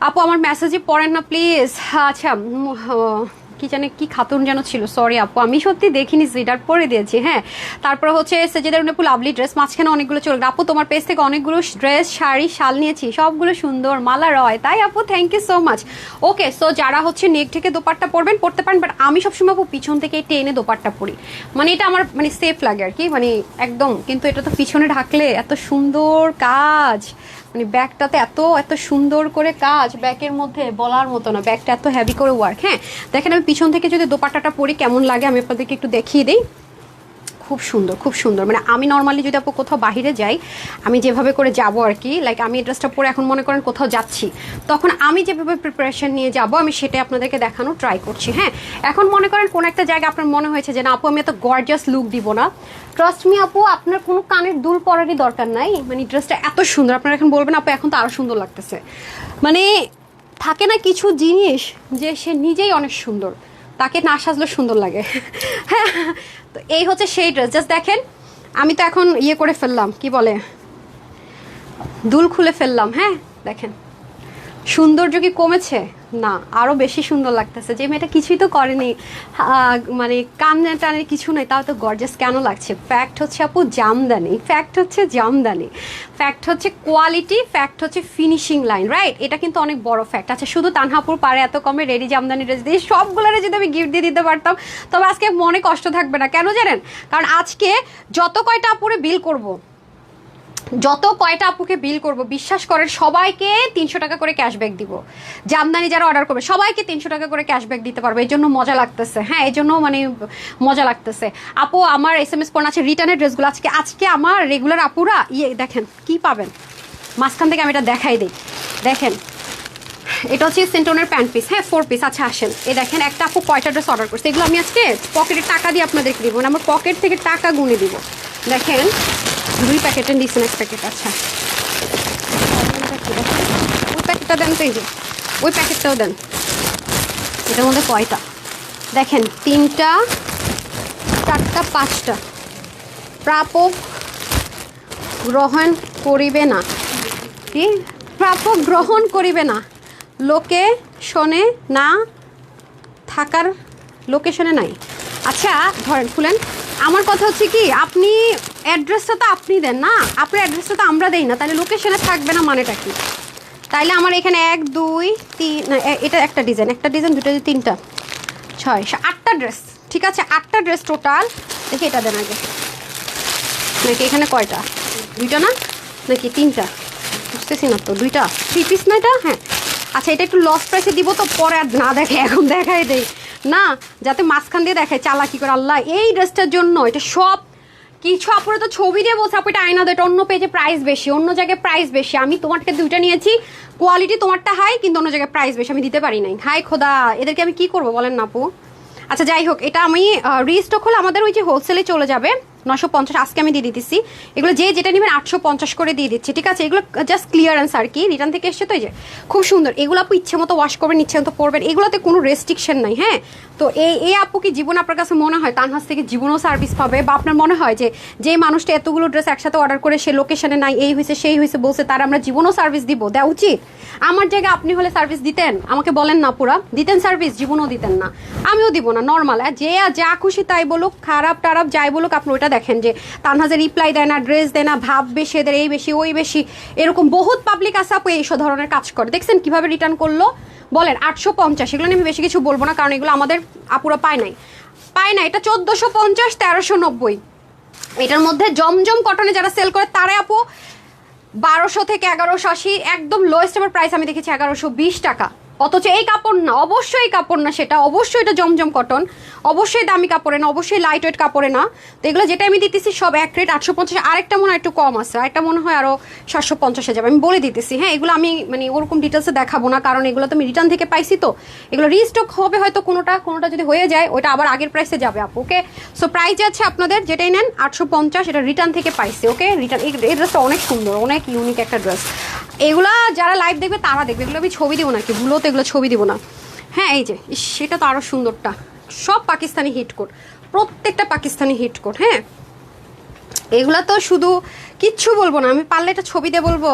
আপু, আমার মেসেজই পড়েন না প্লিজ। আচ্ছা, কি জানে কি খাতুন যেন ছিল, সরি আপু, আমি সত্যি দেখিনি, সিডার পরে দিয়েছি। হ্যাঁ, তারপর হচ্ছে সেজেদের আপু লাভলি ড্রেস, মাঝখানে অনেকগুলো চলে আপু, তোমার পেজ থেকে অনেকগুলো ড্রেস, শাড়ি, শাল নিয়েছি, সবগুলো সুন্দর, মালা রয়, তাই আপু thank you so much. Okay, so যারা হচ্ছে নেক থেকে দোপাট্টা পরবেন পড়তে পারেন, বাট আমি সবসময় আপু পিছন থেকে টেনে দোপাট্টা পরি, মানে এটা আমার মানে সেফ লাগে আর কি, মানে একদম। কিন্তু এটা তো পিছনে ঢাকলে এত সুন্দর কাজ, মানে ব্যাগটাতে এত এত সুন্দর করে কাজ, ব্যাগের মধ্যে বলার মতো না, ব্যাগটা এত হেভি করে ওয়ার্ক। হ্যাঁ দেখেন, আমি পিছন থেকে যদি দোপাট্টাটা পরি কেমন লাগে আমি আপনাদেরকে একটু দেখিয়ে দিই। খুব সুন্দর, খুব সুন্দর। মানে আমি নর্মালি যদি আপু কোথাও বাহিরে যাই, আমি যেভাবে করে যাব আর কি, লাইক আমি এই ড্রেসটা পরে এখন মনে করেন কোথাও যাচ্ছি, তখন আমি যেভাবে প্রিপারেশন নিয়ে যাব আমি সেটাই আপনাদেরকে দেখানো ট্রাই করছি। হ্যাঁ, এখন মনে করেন কোন একটা জায়গায় আপনার মনে হয়েছে যে না আপু আমি এত গর্জিয়াস লুক দিব না, ট্রাস্ট মি আপু, আপনার কোনো কানের দুল পরারই দরকার নাই, মানে ড্রেসটা এত সুন্দর, আপনারা এখন বলবেন আপু এখন তো আরও সুন্দর লাগতেছে। মানে থাকে না কিছু জিনিস যে সে নিজেই অনেক সুন্দর, তাকে না সাজলে সুন্দর লাগে। হ্যাঁ, তো এই হচ্ছে সেই ড্রেস। জাস্ট দেখেন, আমি তো এখন ইয়ে করে ফেললাম, কি বলে, দুল খুলে ফেললাম। হ্যাঁ দেখেন, সৌন্দর্য কি কমেছে? না, আরও বেশি সুন্দর লাগতেছে, যে মেয়েটা কিছুই তো করেনি, মানে কান্না টানে কিছু নেই, তাও তো গর্জাস কেন লাগছে। ফ্যাক্ট হচ্ছে আপু জামদানি, ফ্যাক্ট হচ্ছে জামদানি, ফ্যাক্ট হচ্ছে কোয়ালিটি, ফ্যাক্ট হচ্ছে ফিনিশিং লাইন, রাইট? এটা কিন্তু অনেক বড় ফ্যাক্ট। আচ্ছা, শুধু তানহাপুর পারে এত কমে রেডি জামদানি ড্রেস দিয়ে সবগুলোরে যদি আমি গিফট দিয়ে দিতে পারতাম, তবে আজকে মনে কষ্ট থাকবে না। কেন জানেন? কারণ আজকে যত কয়টা আপুরে বিল করব, যত কয়টা আপুকে বিল করব, বিশ্বাস করেন সবাইকে 300 টাকা করে ক্যাশব্যাক দিব। জামদানি যারা অর্ডার করবে সবাইকে 300 টাকা করে ক্যাশব্যাক দিতে পারবে, এই জন্য মজা লাগতেছে। হ্যাঁ, এই জন্য মানে মজা লাগতেছে। আপু আমার SMS পড়া আছে রিটার্নের ড্রেসগুলো, আজকে আমার রেগুলার আপুরা ইয়ে দেখেন কি পাবেন, মাঝখান থেকে আমি এটা দেখাই দিই। দেখেন, এটা হচ্ছে সেন্টনের প্যান্ট পিস, হ্যাঁ 4 পিস। আচ্ছা আসেন, এই দেখেন একটা আপু কয়টা ড্রেস অর্ডার করছে, এগুলো আমি আজকে পকেটে টাকা দিয়ে আপনাদেরকে দিব, মানে আমার পকেট থেকে টাকা গুনে দিব। দেখেন 2 প্যাকেটের দিচ্ছেন, 1 প্যাকেট। আচ্ছা, ওই প্যাকেটটা দেন তো, এই যে ওই প্যাকেটটাও দেন। এটার মধ্যে কয়টা দেখেন, 3টা 4টা 5টা। প্রাপক গ্রহণ করিবে না, কি প্রাপক গ্রহণ করিবে না, লোকেশনে না থাকার, লোকেশনে নাই। আচ্ছা ধরেন খুলেন, আমার কথা হচ্ছে কি, আপনি অ্যাড্রেসটা তো আপনি দেন না, আপনার অ্যাড্রেসটা তো আমরা দেই না, তাহলে লোকেশনে থাকবে না মানেটা কি? তাইলে আমার এখানে 1 2 3 না, এটা একটা ডিজাইন, 2টা 3টা 6 8টা ড্রেস, ঠিক আছে 8টা ড্রেস টোটাল। দেখি এটা দেন আগে, নাকি এখানে কয়টা, 2টা না নাকি 3টা, বুঝতেছি না তো, 2টা 3 পিস না এটা? হ্যাঁ আচ্ছা, এটা একটু লস প্রাইসে দিব তো, পরে আর না দেখে এখন দেখাই দেই না, যাতে মাঝখান দিয়ে দেখায় চালাকি করে। আল্লাহ, এই ড্রেসটার জন্য এটা সব কিছু আপুরা তো ছবি দিয়ে বলছে আপু এটা আয়না দেয়, এটা অন্য পেজে প্রাইস বেশি, অন্য জায়গায় প্রাইস বেশি। আমি তোমারটা 2টা নিয়েছি, কোয়ালিটি তোমারটা হাই, কিন্তু অন্য জায়গায় প্রাইস বেশি, আমি দিতে পারি নাই। হাই খোদা, এদেরকে আমি কি করবো বলেন না আপু? আচ্ছা যাই হোক, এটা আমি রিস্টক হলে আমাদের ওই যে হোলসেলে চলে যাবে, 950 আজকে আমি দিয়ে দিতেছি। এগুলো যে যেটা নেবেন 850 করে দিয়ে দিচ্ছি, ঠিক আছে? এগুলো জাস্ট ক্লিয়ারেন্স আর কি, রিটার্ন থেকে এসছে তো। এই যে খুব সুন্দর, এগুলো আপু ইচ্ছে মতো ওয়াশ করবেন, ইচ্ছে মতো পরবেন, এগুলোতে কোনো রেস্ট্রিকশন নাই। হ্যাঁ, তো এই আপু কি জীবন আপনার কাছে মনে হয় তানহাজ থেকে জীবনও সার্ভিস পাবে, বা আপনার মনে হয় যে মানুষটা এতগুলো ড্রেস একসাথে অর্ডার করে সে লোকেশনে নাই, এই হয়েছে সেই হয়েছে বলছে, তার আমরা জীবনও সার্ভিস দিব? দেওয়া উচিত। আমার জায়গায় আপনি হলে সার্ভিস দিতেন? আমাকে বলেন না, পুরা দিতেন সার্ভিস? জীবনও দিতেন না, আমিও দিব না। নর্মাল যে যা খুশি তাই বলুক, খারাপ টারাপ যাই বলুক, আপনি ওইটা দেখেন যে তানহাজের রিপ্লাই দেয় না, ড্রেস দেয় না, ভাব বেশি, এদের এই বেশি ওই বেশি, এরকম বহুত পাবলিক আছে আপু এইসব ধরনের কাজ করে। দেখছেন কিভাবে রিটার্ন করলো? বলেন 850, এগুলো নিয়ে আমি বেশি কিছু বলবো না, কারণ এগুলো আমাদের আপুরা পায় না। এটা 1450, 1390। এটার মধ্যে জমজম কটনে যারা সেল করে তারা আপু 1200 থেকে 1180, একদম লোয়েস্ট আমার প্রাইস আমি দেখেছি 1120 টাকা। অথচ এই কাপড় না, অবশ্যই কাপড় না সেটা, অবশ্যই এটা জমজম কটন, অবশ্যই দামি কাপড়ে না, অবশ্যই লাইট ওয়েট কাপড়ে না। তো এগুলো যেটা আমি দিতেছি সব এক রেট 850, আরেকটা মনে হয় একটু কম আছে, আরেকটা মনে হয় আরও 750 যাবে, আমি বলে দিতেছি। হ্যাঁ, এগুলো আমি মানে ওরকম ডিটেলসে দেখাবো না, কারণ এগুলো তো আমি রিটার্ন থেকে পাইছি, তো এগুলো রিস্টক হবে হয়তো কোনোটা যদি হয়ে যায় ওইটা আবার আগের প্রাইসে যাবে আপু। ওকে, সো প্রাইস আছে আপনাদের যেটাই নেন 850, এটা রিটার্ন থেকে পাইছি। ওকে, রিটার্ন এই ড্রেসটা অনেক সুন্দর, অনেক ইউনিক একটা ড্রেস। এগুলা যারা লাইভ দেখবে তারা দেখবে, এগুলো আমি ছবি দিব নাকি, ভুলো তো এগুলো ছবি দিব না। হ্যাঁ, এই যে সেটা তো আরও সুন্দরটা, সব পাকিস্তানি হিট কোড, প্রত্যেকটা পাকিস্তানি হিট কোড। হ্যাঁ, এগুলা তো শুধু কিচ্ছু বলবো না, আমি পারলে এটা ছবি দিয়ে বলবো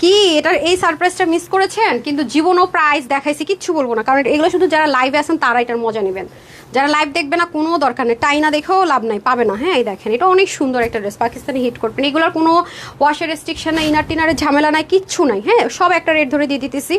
কি এটার এই সারপ্রাইজটা মিস করেছেন, কিন্তু জীবনও প্রাইস দেখাইছি, কিচ্ছু বলবো না, কারণ এগুলো শুধু যারা লাইভে আসেন তারা এটার মজা নেবেন, যারা লাইভ দেখবে না কোনো দরকার নেই, টাই না দেখেও লাভ নাই, পাবে না। হ্যাঁ, এই দেখেন এটা অনেক সুন্দর একটা ড্রেস, পাকিস্তানি হিট করবেন, এগুলোর কোনো ওয়াশের রেস্ট্রিকশন নাই, ইনার টিনারের ঝামেলা নাই, কিচ্ছু নাই। হ্যাঁ, সব একটা রেট ধরে দিয়ে দিতেছি,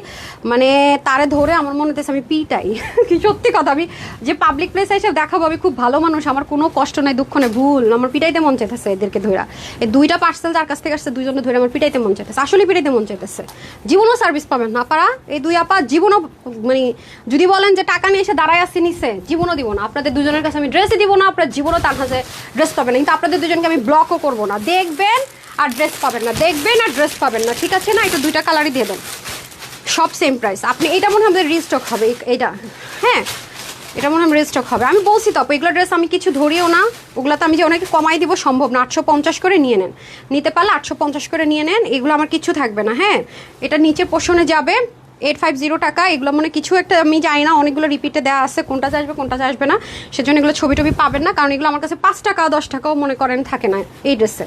মানে তারে ধরে আমার মনে হতেছে আমি পিটাই কি, সত্যি কথা, আমি যে পাবলিক প্লেসে এসে দেখাবো আমি খুব ভালো মানুষ, আমার কোনো কষ্ট নাই, দুঃখ নেই, ভুল আমার পিটাইতে মন চাইতেছে এদেরকে ধরা। এই দুইটা পার্সেল যার কাছ থেকে আসছে দুইজনে ধরে আমার পিটাইতে মন চাইতেছে, আসলে পিটাইতে মন চাইতেছে। জীবনও সার্ভিস পাবেন না পারা, এই দুই আপা জীবনও, মানে যদি বলেন যে টাকা নিয়ে এসে দাঁড়ায় আসছে নিচে, জীবনও দিব না আপনাদের দুজনের কাছে, আমি ড্রেসই দিব না, আপনার জীবনও তার কাছে ড্রেস পাবেন না, কিন্তু আপনাদের দুজনকে আমি ব্লকও করবো না, দেখবেন আর ড্রেস পাবেন না, দেখবেন আর ড্রেস পাবেন না, ঠিক আছে না? এটা দুইটা কালারই দিয়ে দেন, সব সেম প্রাইস। আপনি এটা মনে হয় আমাদের রিস্টক হবে এটা, হ্যাঁ এটা মনে হয় রিস্টক হবে, আমি বলছি তো এগুলো ড্রেস আমি কিছু ধরিও না, ওগুলো তো আমি যে অনেকে কমাই দিব সম্ভব না, 850 করে নিয়ে নেন, নিতে পারলে 850 করে নিয়ে নেন, এগুলো আমার কিছু থাকবে না। হ্যাঁ, এটা নিচের পোর্শনে যাবে 850 টাকা, এগুলো মানে কিছু একটা আমি জানি না, অনেকগুলো রিপিটে দেওয়া আছে, কোনটা আসবে কোনটা আসবে না, সেজন্য এগুলো ছবি টবি পাবেন না, কারণ এগুলো আমার কাছে 5 টাকা 10 টাকাও মনে করেন থাকে না এই ড্রেসে।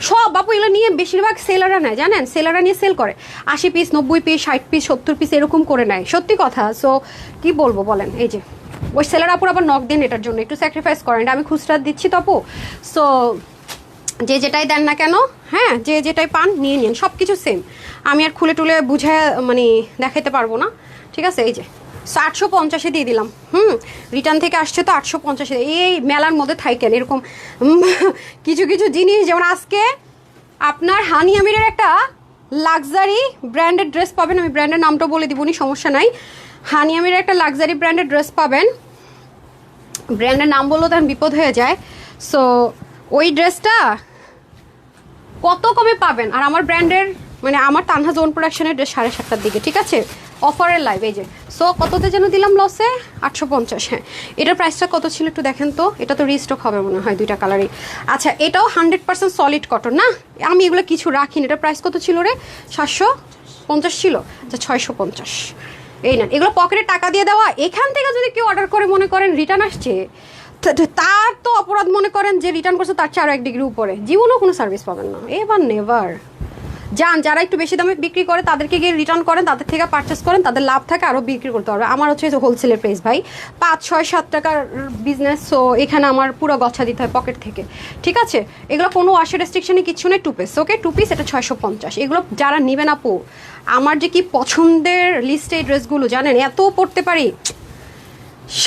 সব বাপু এগুলো নিয়ে বেশিরভাগ সেলাররা নেয়, জানেন, সেলাররা নিয়ে সেল করে 80 পিস 90 পিস 60 পিস 70 পিস এরকম করে নেয়, সত্যি কথা। সো কি বলবো বলেন, এই যে ওই সেলার আপুর আবার নক দিন, এটার জন্য একটু স্যাক্রিফাইস করেন, এটা আমি খুচরা দিচ্ছি তো আপু। সো যে যেটাই দেন না কেন, হ্যাঁ যে যেটাই পান নিয়ে নিন, সব কিছু সেম, আমি আর খুলে টুলে বুঝে মানে দেখাতে পারবো না, ঠিক আছে? এই যে 850 দিয়ে দিলাম, রিটার্ন থেকে আসছে তো 850। এই মেলার মধ্যে থাকেন এরকম কিছু কিছু জিনিস, যেমন আজকে আপনার হানি আমিরের একটা লাক্সারি ব্র্যান্ডেড ড্রেস পাবেন, আমি ব্র্যান্ডের নামটা বলে দিবনি, সমস্যা নাই। হানি আমিরের একটা লাক্সারি ব্র্যান্ডেড ড্রেস পাবেন, ব্র্যান্ডের নাম বললেও তখন বিপদ হয়ে যায়। সো ওই ড্রেসটা কত কমে পাবেন, আর আমার ব্র্যান্ডের মানে আমার তানহা জোন প্রোডাকশনের ড্রেস 7:30টার দিকে, ঠিক আছে, অফারের লাইভ। এই যে সো কততে যেন দিলাম লসে 850। হ্যাঁ, এটার প্রাইসটা কত ছিল একটু দেখেন তো, এটা তো রিস্টক হবে মনে হয় দুইটা কালারই। আচ্ছা, এটাও 100% সলিড কটন না, আমি এগুলো কিছু রাখিনি। এটার প্রাইস কত ছিল রে? 750 ছিল, আচ্ছা 650। এই না, এগুলো পকেটে টাকা দিয়ে দেওয়া, এখান থেকে যদি কেউ অর্ডার করে মনে করেন রিটার্ন আসছে, তার তো অপরাধ মনে করেন, যে রিটার্ন করছে তার চেয়ে আরও 1 ডিগ্রি উপরে, জীবনেও কোনো সার্ভিস পাবেন না, এবার নেভার। যান যারা একটু বেশি দামে বিক্রি করে তাদেরকে গিয়ে রিটার্ন করেন, তাদের থেকে পারচেস করেন, তাদের লাভ থাকে, আরও বিক্রি করতে পারবে। আমার হচ্ছে হোলসেলের প্রাইস ভাই, 5, 6, 7 টাকার বিজনেস, সো এখানে আমার পুরো গচ্ছা দিতে হয় পকেট থেকে, ঠিক আছে? এগুলো কোনো ওয়াশের রেস্ট্রিকশনে কিচ্ছু নেই, 2 পিস, ওকে 2 পিস, এটা 650। এগুলো যারা নেবেন আপু, আমার যে কি পছন্দের লিস্টে এই ড্রেসগুলো জানেন, এত পড়তে পারি,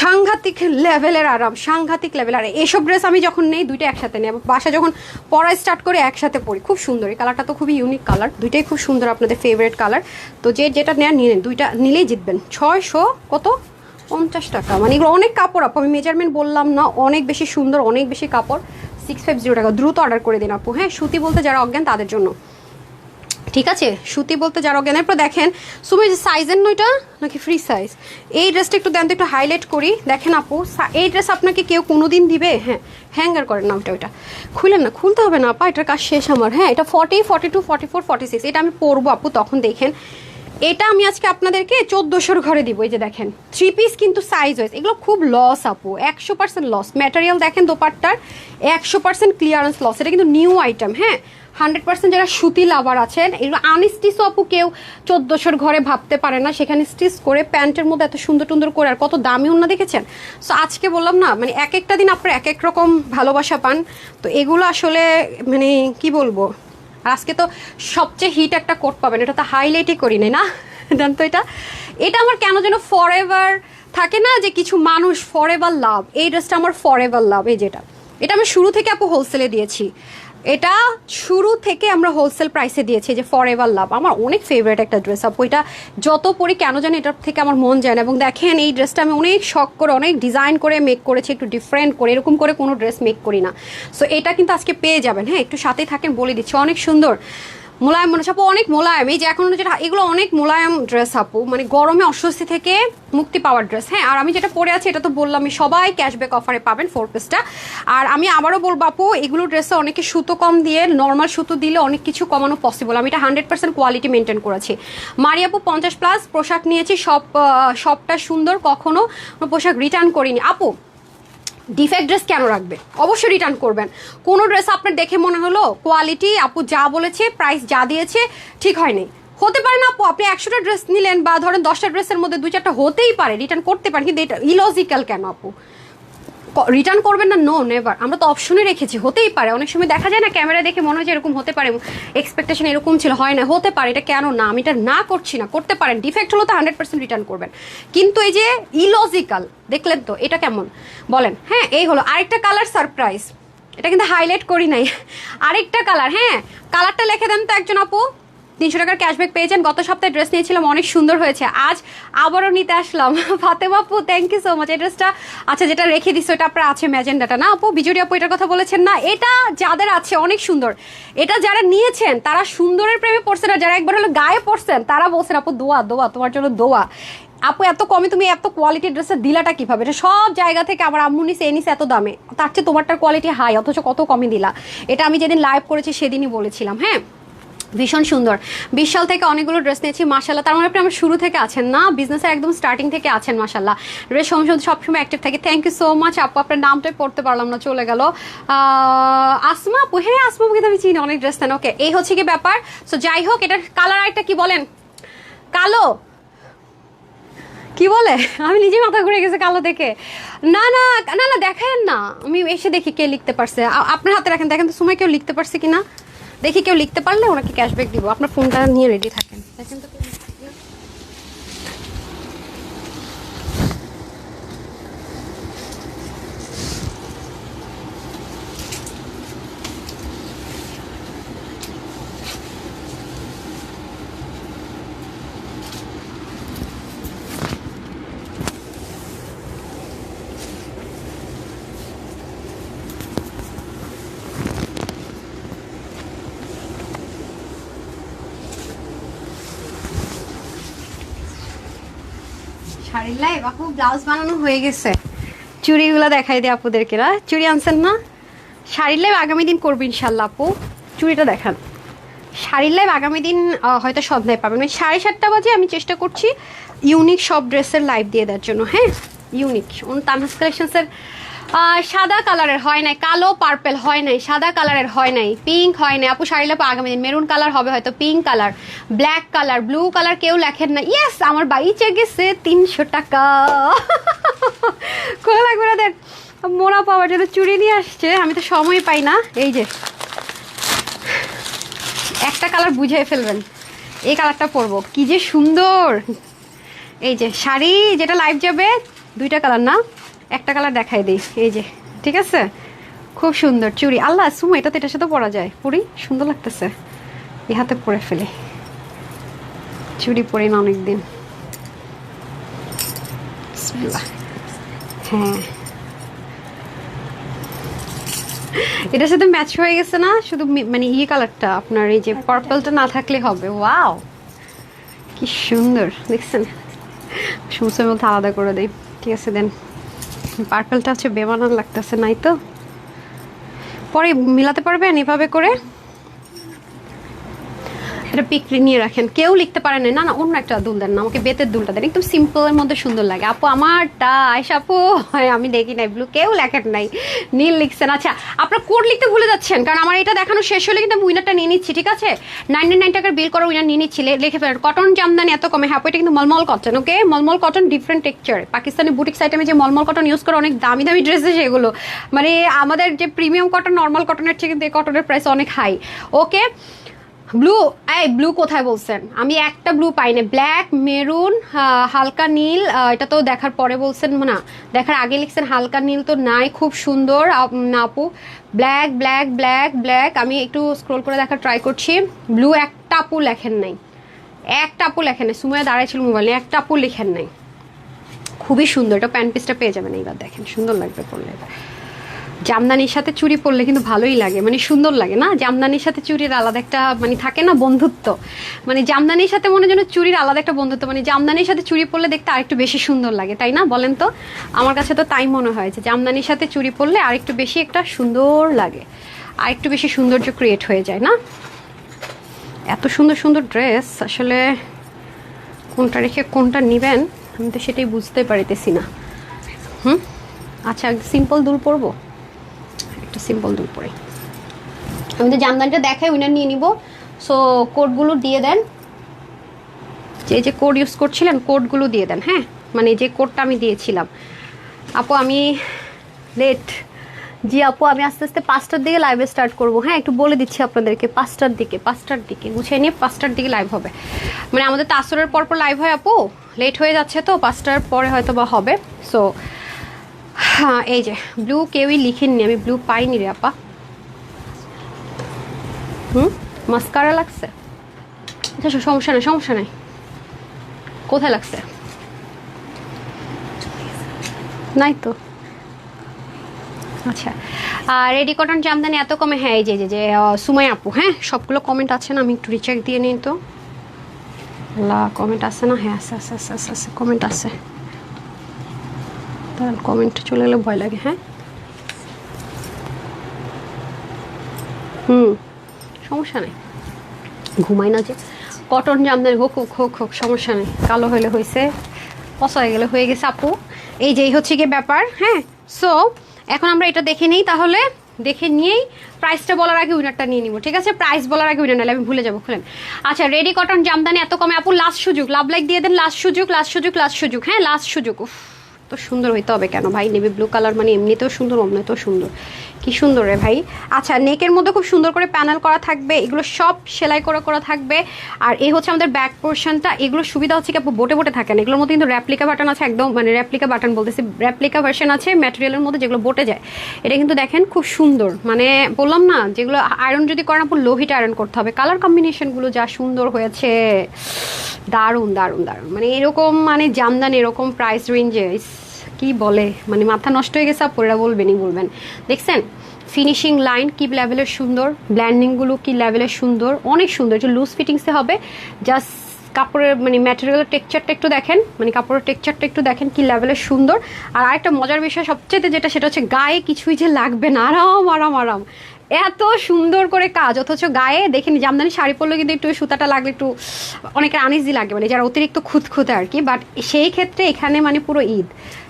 সাংঘাতিক লেভেলের আরাম, সাংঘাতিক লেভেল। আর এইসব ড্রেস আমি যখন নেই দুইটা একসাথে নেই, বাসা যখন পড়া স্টার্ট করে একসাথে পড়ি, খুব সুন্দর। এই কালারটা তো খুবই ইউনিক কালার, দুইটাই খুব সুন্দর, আপনাদের ফেভারিট কালার। তো যে যেটা নেন নিয়ে নেন, দুইটা নিলেই জিতবেন। 650 টাকা, মানে এগুলো অনেক কাপড় আপু, আমি মেজারমেন্ট বললাম না, অনেক বেশি সুন্দর, অনেক বেশি কাপড়। 650 টাকা, দ্রুত অর্ডার করে দিন আপু। হ্যাঁ, সুতি বলতে যারা অজ্ঞান তাদের জন্য, ঠিক আছে, সুতি বলতে যারা অজ্ঞান। এরপর দেখেন সুমি যে সাইজের নয়টা নাকি ফ্রি সাইজ, এই ড্রেসটা একটু দেন তো, একটু হাইলাইট করি। দেখেন আপু, এই ড্রেস আপনাকে কেউ কোনো দিন দিবে? হ্যাঁ, হ্যাঙ্গার করেন না, ওইটা খুলেন না, খুলতে হবে না আপা, এটার কাজ শেষ আমার। হ্যাঁ, এটা 40, 42, 44, 46, এটা আমি পরবো আপু, তখন দেখেন। এটা আমি আজকে আপনাদেরকে 1400 ঘরে দিব। এই যে দেখেন 3 পিস কিন্তু সাইজ ওয়াইজ, এগুলো খুব লস আপু, 100% লস। ম্যাটেরিয়াল দেখেন দোপাট্টার 100% ক্লিয়ারেন্স লস, এটা কিন্তু নিউ আইটেম। হ্যাঁ, 100% যারা সুতি লাভার আছেন, এগুলো আনস্টিচ আপু কেউ 1400 ঘরে ভাবতে পারে না, সেখানে স্টিচ করে প্যান্টের মধ্যে এত সুন্দর সুন্দর করে, আর কত দামি অন্য দেখেছেন। সো আজকে বললাম না, মানে এক একটা দিন আপনার এক এক রকম ভালোবাসা পান। তো এগুলো আসলে মানে কি বলবো, আর আজকে তো সবচেয়ে হিট একটা কোট পাবেন, এটা তো হাইলাইটই করি নাই না জানতো। এটা আমার কেন যেন ফর এভার থাকে না, যে কিছু মানুষ ফর এভার লাভ, এই ড্রেসটা আমার ফর এভার লাভ। এই যেটা, এটা আমি শুরু থেকে আপু হোলসেলে দিয়েছি, এটা শুরু থেকে আমরা হোলসেল প্রাইসে দিয়েছি, যে ফর এভার লাভ আমার অনেক ফেভারিট একটা ড্রেস আপু। এটা যত পরি কেন জানি এটার থেকে আমার মন যায় না। এবং দেখেন এই ড্রেসটা আমি অনেক শখ করে, অনেক ডিজাইন করে মেক করেছি, একটু ডিফারেন্ট করে, এরকম করে কোনো ড্রেস মেক করি না। সো এটা কিন্তু আজকে পেয়ে যাবেন। হ্যাঁ, একটু সাথেই থাকেন, বলে দিচ্ছি, অনেক সুন্দর মোলায়েম মনে আপু, অনেক মোলায়েম। এই যে এখন যেটা, এগুলো অনেক মোলায়েম ড্রেস আপু, মানে গরমে অস্বস্তি থেকে মুক্তি পাওয়ার ড্রেস। হ্যাঁ, আর আমি যেটা পরে আছি এটা তো বললামই, সবাই ক্যাশব্যাক অফারে পাবেন 4 পিসটা। আর আমি আবারও বলবো আপু, এগুলো ড্রেসে অনেকে সুতো কম দিয়ে, নর্মাল সুতো দিলে অনেক কিছু কমানো পসিবল। আমি এটা 100% কোয়ালিটি মেনটেন করেছি। মারি আপু 50+ পোশাক নিয়েছি, সবটা সুন্দর, কখনো পোশাক রিটার্ন করিনি আপু। ডিফেক্ট ড্রেস কেন রাখবে, অবশ্যই রিটার্ন করবেন। কোনো ড্রেস আপনার দেখে মনে হলো কোয়ালিটি আপু যা বলেছে, প্রাইস যা দিয়েছে ঠিক হয়নি, হতে পারে না আপু। আপনি 100টা ড্রেস নিলেন, বা ধরেন 10টা ড্রেসের মধ্যে 2-4টা হতেই পারে, রিটার্ন করতে পারেন, কিন্তু এটা ইলজিক্যাল কেন আপু? রিটার্ন করবেন না? No, never. আমরা তো অপশনে রেখেছি, হতেই পারে। অনেক সময় দেখা যায় না, ক্যামেরা দেখে মনে হয় যে এরকম হতে পারে, এক্সপেকটেশন এরকম ছিল, হয় না, হতে পারে। এটা কেন না, আমি এটা না করছি না, করতে পারেন। ডিফেক্ট হলো তো 100% রিটার্ন করবেন, কিন্তু এই যে ইলজিক্যাল দেখলেন তো, এটা কেমন বলেন? হ্যাঁ, এই হলো আরেকটা কালার সারপ্রাইজ, এটা কিন্তু হাইলাইট করি নাই, আরেকটা কালার। হ্যাঁ, কালারটা লিখে দেন তো একজন আপু, 300 টাকার ক্যাশব্যাক পেয়েছেন। গত সপ্তাহে ড্রেস নিয়েছিলাম, অনেক সুন্দর হয়েছে, আজ আবারও নিতে আসলাম। ফাতেমা আপু থ্যাংক ইউ সো মাচ। এই ড্রেসটা আচ্ছা যেটা রেখে দিচ্ছে ওটা আপনার আছে ম্যাজেন্ডাটা না আপু? বিজুরি আপু এটার কথা বলেছেন না? এটা যাদের আছে অনেক সুন্দর, এটা যারা নিয়েছেন তারা সুন্দরের প্রেমে পড়ছেন, আর যারা একবার হলো গায়ে পড়ছেন তারা বলছেন আপু দোয়া দোয়া, তোমার জন্য দোয়া। আপু এত কমে তুমি এত কোয়ালিটির ড্রেসের দিলাটা কিভাবে? এটা সব জায়গা থেকে আমার আম্মু নিছে, নিছে এত দামে, তার চেয়ে তোমারটার কোয়ালিটি হাই, অথচ কত কমে দিলা। এটা আমি যেদিন লাইভ করেছি সেদিনই বলেছিলাম। হ্যাঁ, ভীষণ সুন্দর। 20 সাল থেকে অনেকগুলো ড্রেস নিয়েছি মাশাল্লাহ। তার মানে আপনি আমার শুরু থেকে আছেন না, বিজনেসের একদম স্টার্টিং থেকে আছেন মাশাল্লাহ। ড্রেস সবসময় অ্যাক্টিভ থাকে। থ্যাংক ইউ সো মাচ আপু, আপনার নামটাই পড়তে পারলাম না, চলে গেল। আসমা আপু, হ্যাঁ আসমা আপুকে তো আমি চিনি, অনেক ড্রেস নেন। ওকে, এই হচ্ছে কি ব্যাপার। সো যাই হোক, এটার কালার আরেকটা কি বলেন, কালো কি বলে, আমি নিজেই মাথা ঘুরে গেছে কালো দেখে। না না না না, দেখেন না, আমি এসে দেখি কে লিখতে পারছে। আপনার হাতে রাখেন, দেখেন তো সময় কেউ লিখতে পারছে কিনা, দেখি কেউ লিখতে পারলে ওনাকে ক্যাশব্যাক দিব। আপনার ফোনটা নিয়ে রেডি থাকেন, দেখেন তো। শাড়ির লাইভ আপু, ব্লাউজ বানানো হয়ে গেছে, চুড়িগুলো দেখাই দিই আপুদেরকে। না চুড়ি আনছেন না? শাড়ির লাইভ আগামী দিন করবো ইনশাল্লাহ আপু। চুড়িটা দেখান। শাড়ির লাইভ আগামী দিন হয়তো সন্ধ্যায় পাবেন, মানে 7:30 বাজে আমি চেষ্টা করছি ইউনিক সব ড্রেসের লাইভ দিয়ে দেওয়ার জন্য। হ্যাঁ, ইউনিক তানহাস কালেকশনসের সাদা কালারের হয় নাই, কালো পার্পেল হয় নাই, সাদা কালারের হয় নাই, পিঙ্ক হয় নাই আপু। শাড়ি লাইভ আগামী দিন মেরুন কালার হবে হয়তো, pink colour, black colour, blue colour কেউ লেখেন না। ইয়েস, আমার বাইচে গেছে 300 টাকা। খোলা লাগবে না দেন, মোনা পাওয়ার জন্য চুড়ি নিয়ে আসছে, আমি তো সময় পাই না। এই যে একটা কালার বুঝিয়ে ফেলবেন, এই কালারটা পরবো, কি যে সুন্দর। এই যে শাড়ি যেটা লাইভ যাবে 2টা কালার না, একটা কালার দেখাই দিই। এই যে, ঠিক আছে, খুব সুন্দর চুড়ি। আল্লাহ সুমো, এটা তো এটার সাথে পরা যায়, পুরি সুন্দর লাগতেছে। এই হাতে পরে ফেলে, চুড়ি পরি না অনেকদিন। হ্যাঁ, এটার সাথে ম্যাচ হয়ে গেছে না, শুধু মানে ইয়ে কালারটা আপনার এই যে পার্পলটা না থাকলে হবে। ওয়াও কি সুন্দর দেখছেন, সমস্যার মধ্যে আলাদা করে দেই। ঠিক আছে দেন, পার্পলটা হচ্ছে বেমানান লাগতেছে, নাই তো পরে মিলাতে পারবেন এভাবে করে। এটা পিকরি নিয়ে রাখেন, কেউ লিখতে পারে না, না অন্য একটা দুল দেন না, আমাকে বেতের দুলটা দেন, একদম সিম্পলের মধ্যে সুন্দর লাগে। আপু আমারটা আয়সা আপু, আমি দেখি নাই ব্লু, কেউ লেখেন নাই, নীল লিখছেন। আচ্ছা আপনার কোড লিখতে ভুলে যাচ্ছেন, কারণ আমার এটা দেখানো শেষ হলে কিন্তু আমি উইনারটা নিয়ে নিচ্ছি। ঠিক আছে 99 টাকার বিল করা উইনার নিয়ে নিচ্ছি, লিখে ফেলেন কটন জামদানি এত কমে। হ্যাঁ এটা কিন্তু মলমল কটন, ওকে মলমল cotton different texture. Pakistani boutique আইটেমে যে মলমল কটন ইউজ করে অনেক দামি দামি ড্রেসে সেগুলো, মানে আমাদের যে প্রিমিয়াম কটন নর্মাল কটনের চেয়ে কিন্তু এই কটনের প্রাইস অনেক হাই। ওকে ব্লু, এই ব্লু কোথায় বলছেন? আমি একটা ব্লু পাইনি, ব্ল্যাক মেরুন হালকা নীল, এটা তো দেখার পরে বলছেন না, দেখার আগে লিখছেন হালকা নীল তো নাই, খুব সুন্দর আপু। ব্ল্যাক ব্ল্যাক ব্ল্যাক ব্ল্যাক, আমি একটু স্ক্রোল করে দেখার ট্রাই করছি। ব্লু একটা আপু লেখেন নাই, একটা আপু লেখেন নাই, সুমাইয়া দাঁড়াইছিল মোবাইলে, একটা আপু লেখেন নাই। খুবই সুন্দর, এটা প্যান্ট পিসটা পেয়ে যাবেন এইবার, দেখেন সুন্দর লাগবে পরলে। জামদানির সাথে চুড়ি পরলে কিন্তু ভালোই লাগে, মানে সুন্দর লাগে না? জামদানির সাথে চুড়ির আলাদা একটা মানে থাকে না বন্ধুত্ব, মানে জামদানির সাথে মনে যেন চুড়ির আলাদা একটা বন্ধুত্ব, মানে জামদানির সাথে চুড়ি পরলে দেখতে আরেকটু বেশি সুন্দর লাগে, তাই না বলেন তো? আমার কাছে তো তাই মনে হয় যে জামদানির সাথে চুড়ি পরলে আরেকটু বেশি একটা সুন্দর লাগে, আরেকটু বেশি সৌন্দর্য ক্রিয়েট হয়ে যায় না? এত সুন্দর সুন্দর ড্রেস, আসলে কোনটা রেখে কোনটা নেবেন আমি তো সেটাই বুঝতে পারিতেছি না। আচ্ছা সিম্পল দুল পরবো, একটা সিম্পল দুল পরে আমি তো জামদানিটা দেখাই উইনার নিয়ে নিব। সো কোডগুলো দিয়ে দেন, যে কোড ইউজ করছিলেন কোডগুলো দিয়ে দেন। হ্যাঁ মানে যে কোডটা আমি দিয়েছিলাম। আপু আমি লেট, জি আপু আমি আস্তে আস্তে 5টার দিকে লাইভে স্টার্ট করবো। হ্যাঁ একটু বলে দিচ্ছি আপনাদেরকে, 5টার দিকে গুছিয়ে নিয়ে 5টার দিকে লাইভ হবে, মানে আমাদের তো আসরের পর লাইভ হয় আপু, লেট হয়ে যাচ্ছে তো 5টার পরে হয়তো বা হবে। সো হ্যাঁ এই যে ব্লু কেউই লিখেননি, আমি ব্লু পাইনি রে আপা। মাস্কারা লাগছে, আচ্ছা সমস্যা নেই সমস্যা নেই। কোথায় লাগছে? নাই তো। আচ্ছা আর রেডি কটন জামদানি এত কমে, হ্যাঁ এই যে সুমাই আপু, হ্যাঁ সবগুলো কমেন্ট আছে না, আমি একটু রিচেক দিয়ে নিই তো। কমেন্ট আছে না? হ্যাঁ আছে আছে আছে আছে আছে কমেন্ট আছে, তাহলে কমেন্ট চলে গেলে ভয় লাগে। হ্যাঁ সমস্যা নেই, ঘুমাই না যে। কটন জামদানি হোক হোক হোক হোক সমস্যা নেই, কালো হলে হয়েছে, পচা হয়ে গেলে হয়ে গেছে আপু, এই যেই হচ্ছে গিয়ে ব্যাপার। হ্যাঁ সো এখন আমরা এটা দেখে নিই, তাহলে দেখে নিয়েই প্রাইসটা বলার আগে উইনারটা নিয়ে নিব। ঠিক আছে প্রাইস বলার আগে উইনার নাহলে আমি ভুলে যাবো। খুলেন। আচ্ছা রেডি কটন জামদানি এত কমে আপু, লাস্ট সুযোগ, লাভ লাইক দিয়ে দেন, লাস্ট সুযোগ লাস্ট সুযোগ লাস্ট সুযোগ। হ্যাঁ লাস্ট সুযোগ। উফ তো সুন্দর হইতে হবে কেন ভাই, নেভি ব্লু কালার মানে এমনিতেও সুন্দর অমনিতেও সুন্দর, কি সুন্দর রে ভাই। আচ্ছা নেকের মধ্যে খুব সুন্দর করে প্যানেল করা থাকবে, এগুলো সব সেলাই করা থাকবে। আর এই হচ্ছে আমাদের ব্যাক পোর্শনটা, এগুলো সুবিধা হচ্ছে কি আপু বোটে বোটে থাকে না, এগুলোর মধ্যে কিন্তু র্যাপ্লিকা বাটন আছে, একদম মানে র্যাপ্লিকা বাটন বলতেছি, র্যাপ্লিকা ভার্সন আছে ম্যাটেরিয়ালের মধ্যে যেগুলো বোটে যায়। এটা কিন্তু দেখেন খুব সুন্দর, মানে বললাম না যেগুলো আয়রন যদি করেন আপু লোহিট আয়রন করতে হবে। কালার কম্বিনেশনগুলো যা সুন্দর হয়েছে, দারুণ দারুণ দারুণ, মানে এরকম মানে জামদানি এরকম প্রাইস রেঞ্জে কি বলে, মানে মাথা নষ্ট হয়ে গেছে আপনারা বলবেনই বলবেন। দেখছেন ফিনিশিং লাইন কি লেভেলের সুন্দর, ব্ল্যান্ডিংগুলো কি লেভেলের সুন্দর, অনেক সুন্দর, যে লুজ ফিটিংসে হবে। জাস্ট কাপড়ের মানে ম্যাটেরিয়ালের টেক্সচারটা একটু দেখেন, মানে কাপড়ের টেক্সচারটা একটু দেখেন কি লেভেলের সুন্দর। আর আরেকটা মজার বিষয় সবচেয়ে যেটা, সেটা হচ্ছে গায়ে কিছুই যে লাগবে না, আরাম আরাম আরাম, এত সুন্দর করে কাজ। অথচ গায়ে দেখেন জামদানি শাড়ি পরলে কিন্তু একটু সুতাটা লাগলে একটু অনেকের আনইজি লাগে, মানে যারা অতিরিক্ত খুঁতখুঁতে আর কি, বাট সেই ক্ষেত্রে এখানে মানে পুরো ঈদ।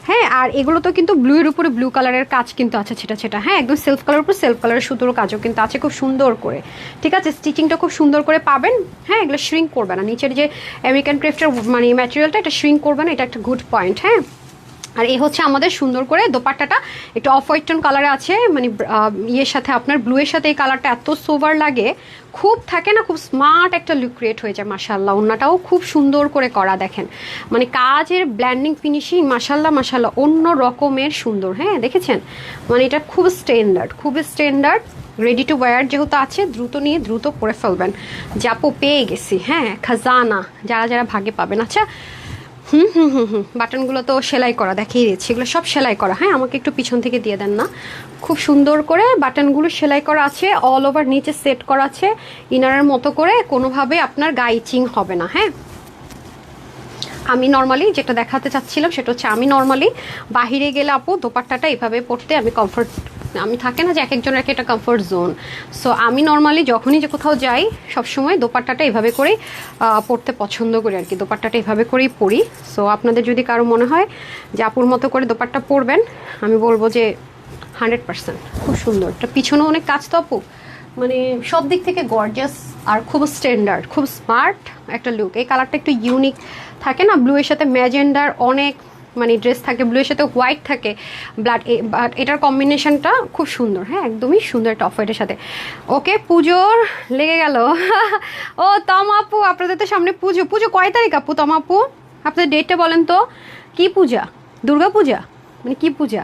হ্যাঁ আর এগুলো তো কিন্তু ব্লুয়ের উপরে ব্লু কালারের কাজ কিন্তু আছে, সেটা হ্যাঁ একদম সেলফ কালার উপর সেলফ কালারের সুতোর কাজও কিন্তু আছে খুব সুন্দর করে। ঠিক আছে স্টিচিংটা খুব সুন্দর করে পাবেন। হ্যাঁ এগুলো শ্রিঙ্ক করবে না, নিচের যে আমেরিকান ক্রেফটের মানে ম্যাটেরিয়ালটা এটা শ্রিঙ্ক করবে না, এটা একটা গুড পয়েন্ট। হ্যাঁ আর এই হচ্ছে আমাদের সুন্দর করে দোপাট্টাটা, একটু অফ হোয়াইট টোন কালারে আছে, মানে ইয়ের সাথে আপনার ব্লুয়ের সাথে এই কালারটা এত সোভার লাগে, খুব থাকে না, খুব স্মার্ট একটা লুক ক্রিয়েট হয়ে যায়। মাশাল্লাহ ওন্নাটাও খুব সুন্দর করে করা, দেখেন মানে কাজের ব্ল্যান্ডিং ফিনিশিং মাশাল্লাহ মাশাল্লাহ অন্য রকমের সুন্দর। হ্যাঁ দেখেছেন মানে এটা খুব স্ট্যান্ডার্ড রেডি টু ওয়্যার যেহেতু আছে, দ্রুত নিয়ে দ্রুত পরে ফেলবেন। জাপো পেয়ে গেছি, হ্যাঁ খাজানা যারা যারা ভাগে পাবেন। আচ্ছা বাটনগুলো তো সেলাই করা, দেখিয়ে দিচ্ছি, এগুলো সব সেলাই করা। হ্যাঁ, আমাকে একটু পিছন থেকে দিয়ে দেন না। খুব সুন্দর করে বাটনগুলো সেলাই করা আছে, অল ওভার নিচে সেট করা আছে ইনারের মতো করে, কোনোভাবে আপনার গায়ে ইচিং হবে না। হ্যাঁ, আমি নর্মালি যেটা দেখাতে চাচ্ছিলাম সেটা হচ্ছে, আমি নর্মালি বাহিরে গেলে আপু দোপাট্টাটা এইভাবে পরতে আমি কমফোর্ট, আমি থাকে না যে এক একজনের একটা কমফোর্ট জোন। সো আমি নর্মালি যখনই যে কোথাও যাই সবসময় দোপাট্টাটা এভাবে করেই পরতে পছন্দ করি আর কি, দোপাট্টাটা এভাবে করেই পরি। সো আপনাদের যদি কারো মনে হয় যে আপুর মতো করে দোপাট্টা পরবেন, আমি বলবো যে 100% খুব সুন্দর। এটা পিছনেও অনেক কাজ তো আপু, মানে সব দিক থেকে গর্জিয়াস আর খুব স্ট্যান্ডার্ড, খুব স্মার্ট একটা লুক। এই কালারটা একটু ইউনিক থাকে না, ব্লু এর সাথে ম্যাজেন্ডার অনেক মানে ড্রেস থাকে, ব্লু এর সাথে হোয়াইট থাকে, বাট এটার কম্বিনেশনটা খুব সুন্দর। হ্যাঁ, একদমই সুন্দর একটা অফ হোয়াইটের সাথে। ওকে, পুজোর লেগে গেল। ও তম আপু, আপনাদের তো সামনে পুজো। পুজো কয় তারিখ আপু? তম আপু আপনাদের ডেটটা বলেন তো। কি পূজা? দুর্গা পূজা? মানে কি পূজা?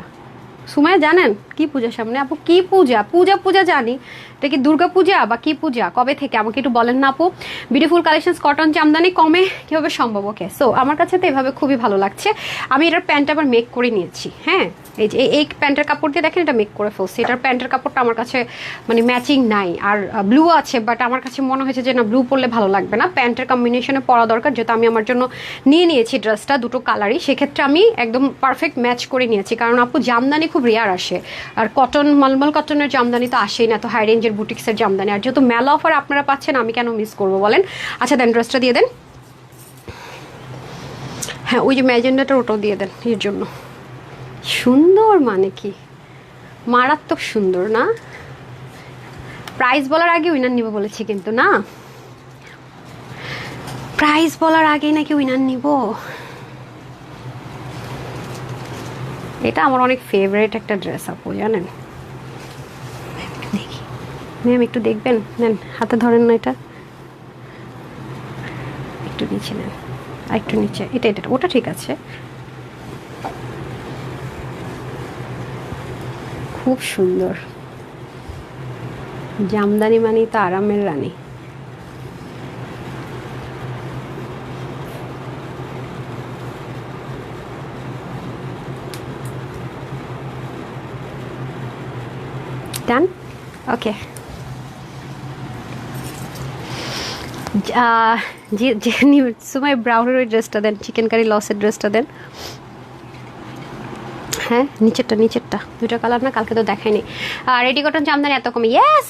সুমাইয়া জানেন কি পূজা সামনে? আপু কি পূজা? পূজা পূজা জানি, এটা কি দুর্গা পূজা বা কি পূজা? কবে থেকে আমাকে একটু বলেন না আপু। বিউটিফুল কালেকশনস, কটন জামদানি কমে কীভাবে সম্ভব? ওকে, সো আমার কাছে তো এভাবে খুবই ভালো লাগছে। আমি এটার প্যান্টটা আবার মেক করে নিয়েছি। হ্যাঁ, এই যে এই প্যান্টের কাপড় দিয়ে দেখেন এটা মেক করে ফেলছি। এটার প্যান্টের কাপড়টা আমার কাছে মানে ম্যাচিং নাই, আর ব্লু আছে, বাট আমার কাছে মনে হয়েছে যে না, ব্লু পরলে ভালো লাগবে না, প্যান্টের কম্বিনেশনে পরা দরকার। যেহেতু আমি আমার জন্য নিয়ে নিয়েছি ড্রেসটা দুটো কালারই, সেক্ষেত্রে আমি একদম পারফেক্ট ম্যাচ করে নিয়েছি। কারণ আপু জামদানি খুব রেয়ার আসে, আর কটন মলমল কটনের জামদানি তো আসেই না, তো হাই রেঞ্জের বুটিক্সের জামদানি। আর যেহেতু মেলা অফার আপনারা পাচ্ছেন, আমি কেন মিস করবো বলেন? আচ্ছা দেন, ড্রেসটা দিয়ে দেন। হ্যাঁ, ওই যে ম্যাজেন্ডাটার ওটাও দিয়ে দেন, এর জন্য সুন্দর মানে কি মারাত্মক সুন্দর না? প্রাইস বলার আগে উইনার নিব বলেছি কিন্তু না, প্রাইস বলার আগেই নাকি উইনার নিব। এটা আমার অনেক ফেভারিট একটা ড্রেস আপু, জানেন? দেখি ম্যাম, একটু দেখবেন, নেন হাতে ধরেন না, এটা একটু নিচে নেন, আর একটু নিচে, এটা এটা ওটা ঠিক আছে। খুব সুন্দর, জামদানি মানে তো আরামের রানী। ডান, ওকে। সুমাই ব্রাউনের ওই ড্রেসটা দেন, চিকেন কারি লসের ড্রেসটা দেন। হ্যাঁ, নিচেরটা নিচেরটা, দুটো কালার না, কালকে তো দেখায়নি। রেডি কটন জামদানি এত কমে, ইয়েস।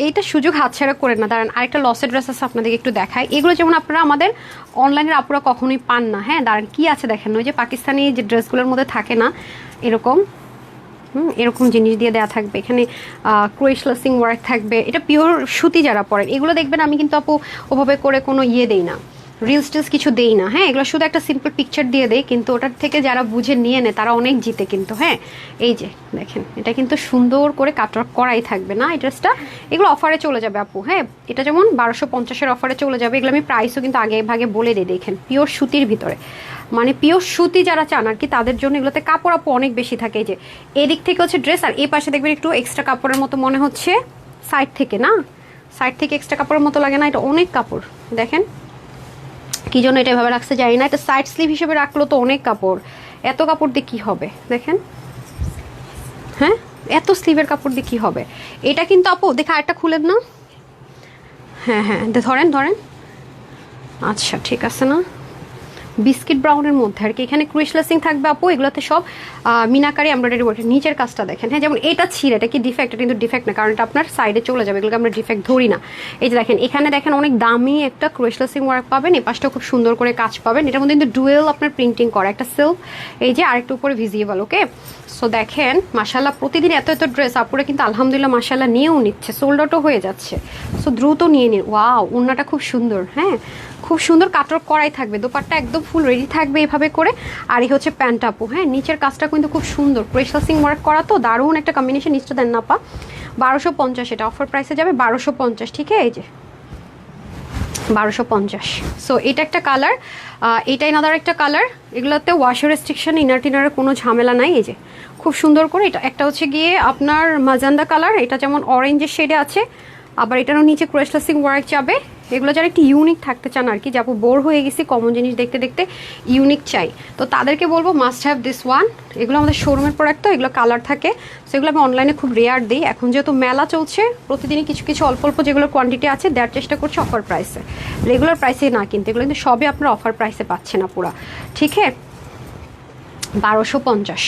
এইটা সুযোগ হাতছাড়া করে না, দাঁড়ান আরেকটা লসের ড্রেস আছে আপনাদেরকে একটু দেখাই। এগুলো যেমন আপনারা আমাদের অনলাইনের আপুরা কখনোই পান না। হ্যাঁ, দাঁড়ান কি আছে দেখেন, ওই যে পাকিস্তানি যে ড্রেসগুলোর মধ্যে থাকে না এরকম, এরকম জিনিস দিয়ে দেওয়া থাকবে। এখানে ক্রোয়েশ লাসিং ওয়ার্ক থাকবে, এটা পিওর সুতি যারা পরেন এগুলো দেখবেন। আমি কিন্তু আপু ওভাবে করে কোনো ইয়ে দেই না, রিলস টিলস কিছু দেই না। হ্যাঁ, এগুলো শুধু একটা সিম্পল পিকচার দিয়ে দেয়, কিন্তু ওটার থেকে যারা বুঝে নিয়ে নেয় তারা অনেক জিতে কিন্তু। হ্যাঁ, এই যে দেখেন, এটা কিন্তু সুন্দর করে কাটওয়ার্ক করাই থাকবে না এই ড্রেসটা। এগুলো অফারে চলে যাবে আপু। হ্যাঁ, এটা যেমন 1250-এর অফারে চলে যাবে। এগুলো আমি প্রাইসও কিন্তু আগে ভাগে বলে দিই, দেখেন পিওর সুতির ভিতরে, মানে পিওর সুতি যারা চান আর কি, তাদের জন্য এগুলোতে কাপড় আপু অনেক বেশি থাকে। এই যে এদিক থেকে হচ্ছে ড্রেস, আর এই পাশে দেখবেন একটু এক্সট্রা কাপড়ের মতো মনে হচ্ছে সাইড থেকে, না সাইড থেকে এক্সট্রা কাপড়ের মতো লাগে না? এটা অনেক কাপড়, দেখেন কি জন্য এটা এভাবে রাখতে যাই না। এটা সাইড স্লিভ হিসেবে রাখলো তো অনেক কাপড়, এত কাপড় দিয়ে কী হবে দেখেন। হ্যাঁ, এত স্লিভের কাপড় দিয়ে কী হবে? এটা কিন্তু আপু দেখে আরেকটা খুলেন না। হ্যাঁ হ্যাঁ, ধরেন ধরেন, আচ্ছা ঠিক আছে না, বিস্কিট ব্রাউনের মধ্যে আর কি। এখানে ক্রুশ লেসিং থাকবে আপু, এগুলোতে সব মিনাকারি এমব্রয়ডারি ওয়ার্ক। নিচের কাজটা দেখেন। হ্যাঁ, যেমন এটা ছিঁড়ে, এটা কি ডিফেক্ট? এটা কিন্তু ডিফেক্ট না, কারণ এটা আপনার সাইডে চলে যাবে, এগুলোকে আমরা ডিফেক্ট ধরি না। এই যে দেখেন, এখানে দেখেন অনেক দামি একটা ক্রুশ লেসিং ওয়ার্ক পাবেন, এই পাশটা খুব সুন্দর করে কাজ পাবেন। এটার মধ্যে কিন্তু ডুয়েল আপনার প্রিন্টিং করা, একটা সিল্ক, এই যে আরেকটু উপরে ভিজিবল। ওকে, সো দেখেন মাশাল্লাহ, প্রতিদিন এত এত ড্রেস আপুরে কিন্তু আলহামদুলিল্লাহ মাশাল্লাহ নিয়েও নিচ্ছে, সোল্ড আউটও হয়ে যাচ্ছে। সো দ্রুত নিয়ে নিন। ওয়াও, ওড়নাটা খুব সুন্দর। হ্যাঁ, খুব সুন্দর কাটওয়ার্ক করাই থাকবে, দোপাট্টা একদম ফুল রেডি থাকবে এভাবে করে। আর এই হচ্ছে প্যান্ট আপু। হ্যাঁ, নিচের কাজটা কিন্তু খুব সুন্দর, ক্রেশাসিং ওয়ার্ক করা তো, দারুণ একটা কম্বিনেশন। নিচটা দেন না পা, 1250, এটা অফার প্রাইসে যাবে 1250। ঠিক আছে, এই যে 1250। সো এটা একটা কালার, এটাই নাদার একটা কালার। এগুলোতে ওয়াশার রেস্ট্রিকশন, ইনার টিনারের কোনো ঝামেলা নাই। এই যে খুব সুন্দর করে, এটা একটা হচ্ছে গিয়ে আপনার মাজান্দা কালার, এটা যেমন অরেঞ্জের শেডে আছে, আবার এটারও নিচে ক্রেশাসিং ওয়ার্ক যাবে। এগুলো যারা একটু ইউনিক থাকতে চান আর কি, যাবো বোর হয়ে গেছি কমন জিনিস দেখতে দেখতে, ইউনিক চাই, তো তাদেরকে বলবো মাস্ট হ্যাভ দিস ওয়ান। এগুলো আমাদের শোরুমের প্রোডাক্ট, তো এগুলো কালার থাকে, সেগুলো আমি অনলাইনে খুব রেয়ার দিই। এখন যেহেতু মেলা চলছে, প্রতিদিনই কিছু কিছু অল্প অল্প যেগুলো কোয়ান্টিটি আছে দেওয়ার চেষ্টা করছি অফার প্রাইসে, রেগুলার প্রাইসে না কিনতে, এগুলো কিন্তু সবই আপনার অফার প্রাইসে পাচ্ছে না পুরা, ঠিক আছে। 1250।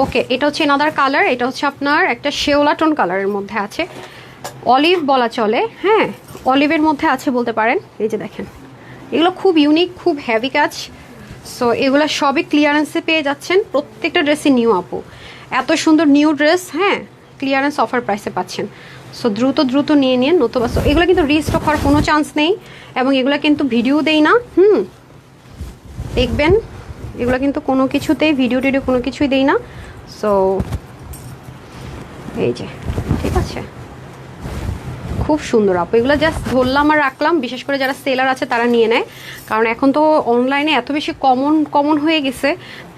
ওকে, এটা হচ্ছে এনাদার কালার, এটা হচ্ছে আপনার একটা শেওলা টোন কালারের মধ্যে আছে, অলিভ বলা চলে, হ্যাঁ অলিভের মধ্যে আছে বলতে পারেন। এই যে দেখেন, এগুলো খুব ইউনিক, খুব হেভি কাজ। সো এগুলো সবই ক্লিয়ারেন্সে পেয়ে যাচ্ছেন, প্রত্যেকটা ড্রেসই নিউ আপু, এত সুন্দর নিউ ড্রেস, হ্যাঁ ক্লিয়ারেন্স অফার প্রাইসে পাচ্ছেন। সো দ্রুত দ্রুত নিয়ে নিন, নতুবা এগুলো কিন্তু রিস্টক হওয়ার কোনো চান্স নেই, এবং এগুলো কিন্তু ভিডিও দেই না, দেখবেন এগুলো কিন্তু কোনো কিছুতেই ভিডিও টিডিও কোনো কিছুই দেই না। সো এই যে, ঠিক আছে, খুব সুন্দর আপু, এগুলো জাস্ট ধরলাম আর রাখলাম, বিশেষ করে যারা সেলার আছে তারা নিয়ে নেয়, কারণ এখন তো অনলাইনে এত বেশি কমন হয়ে গেছে,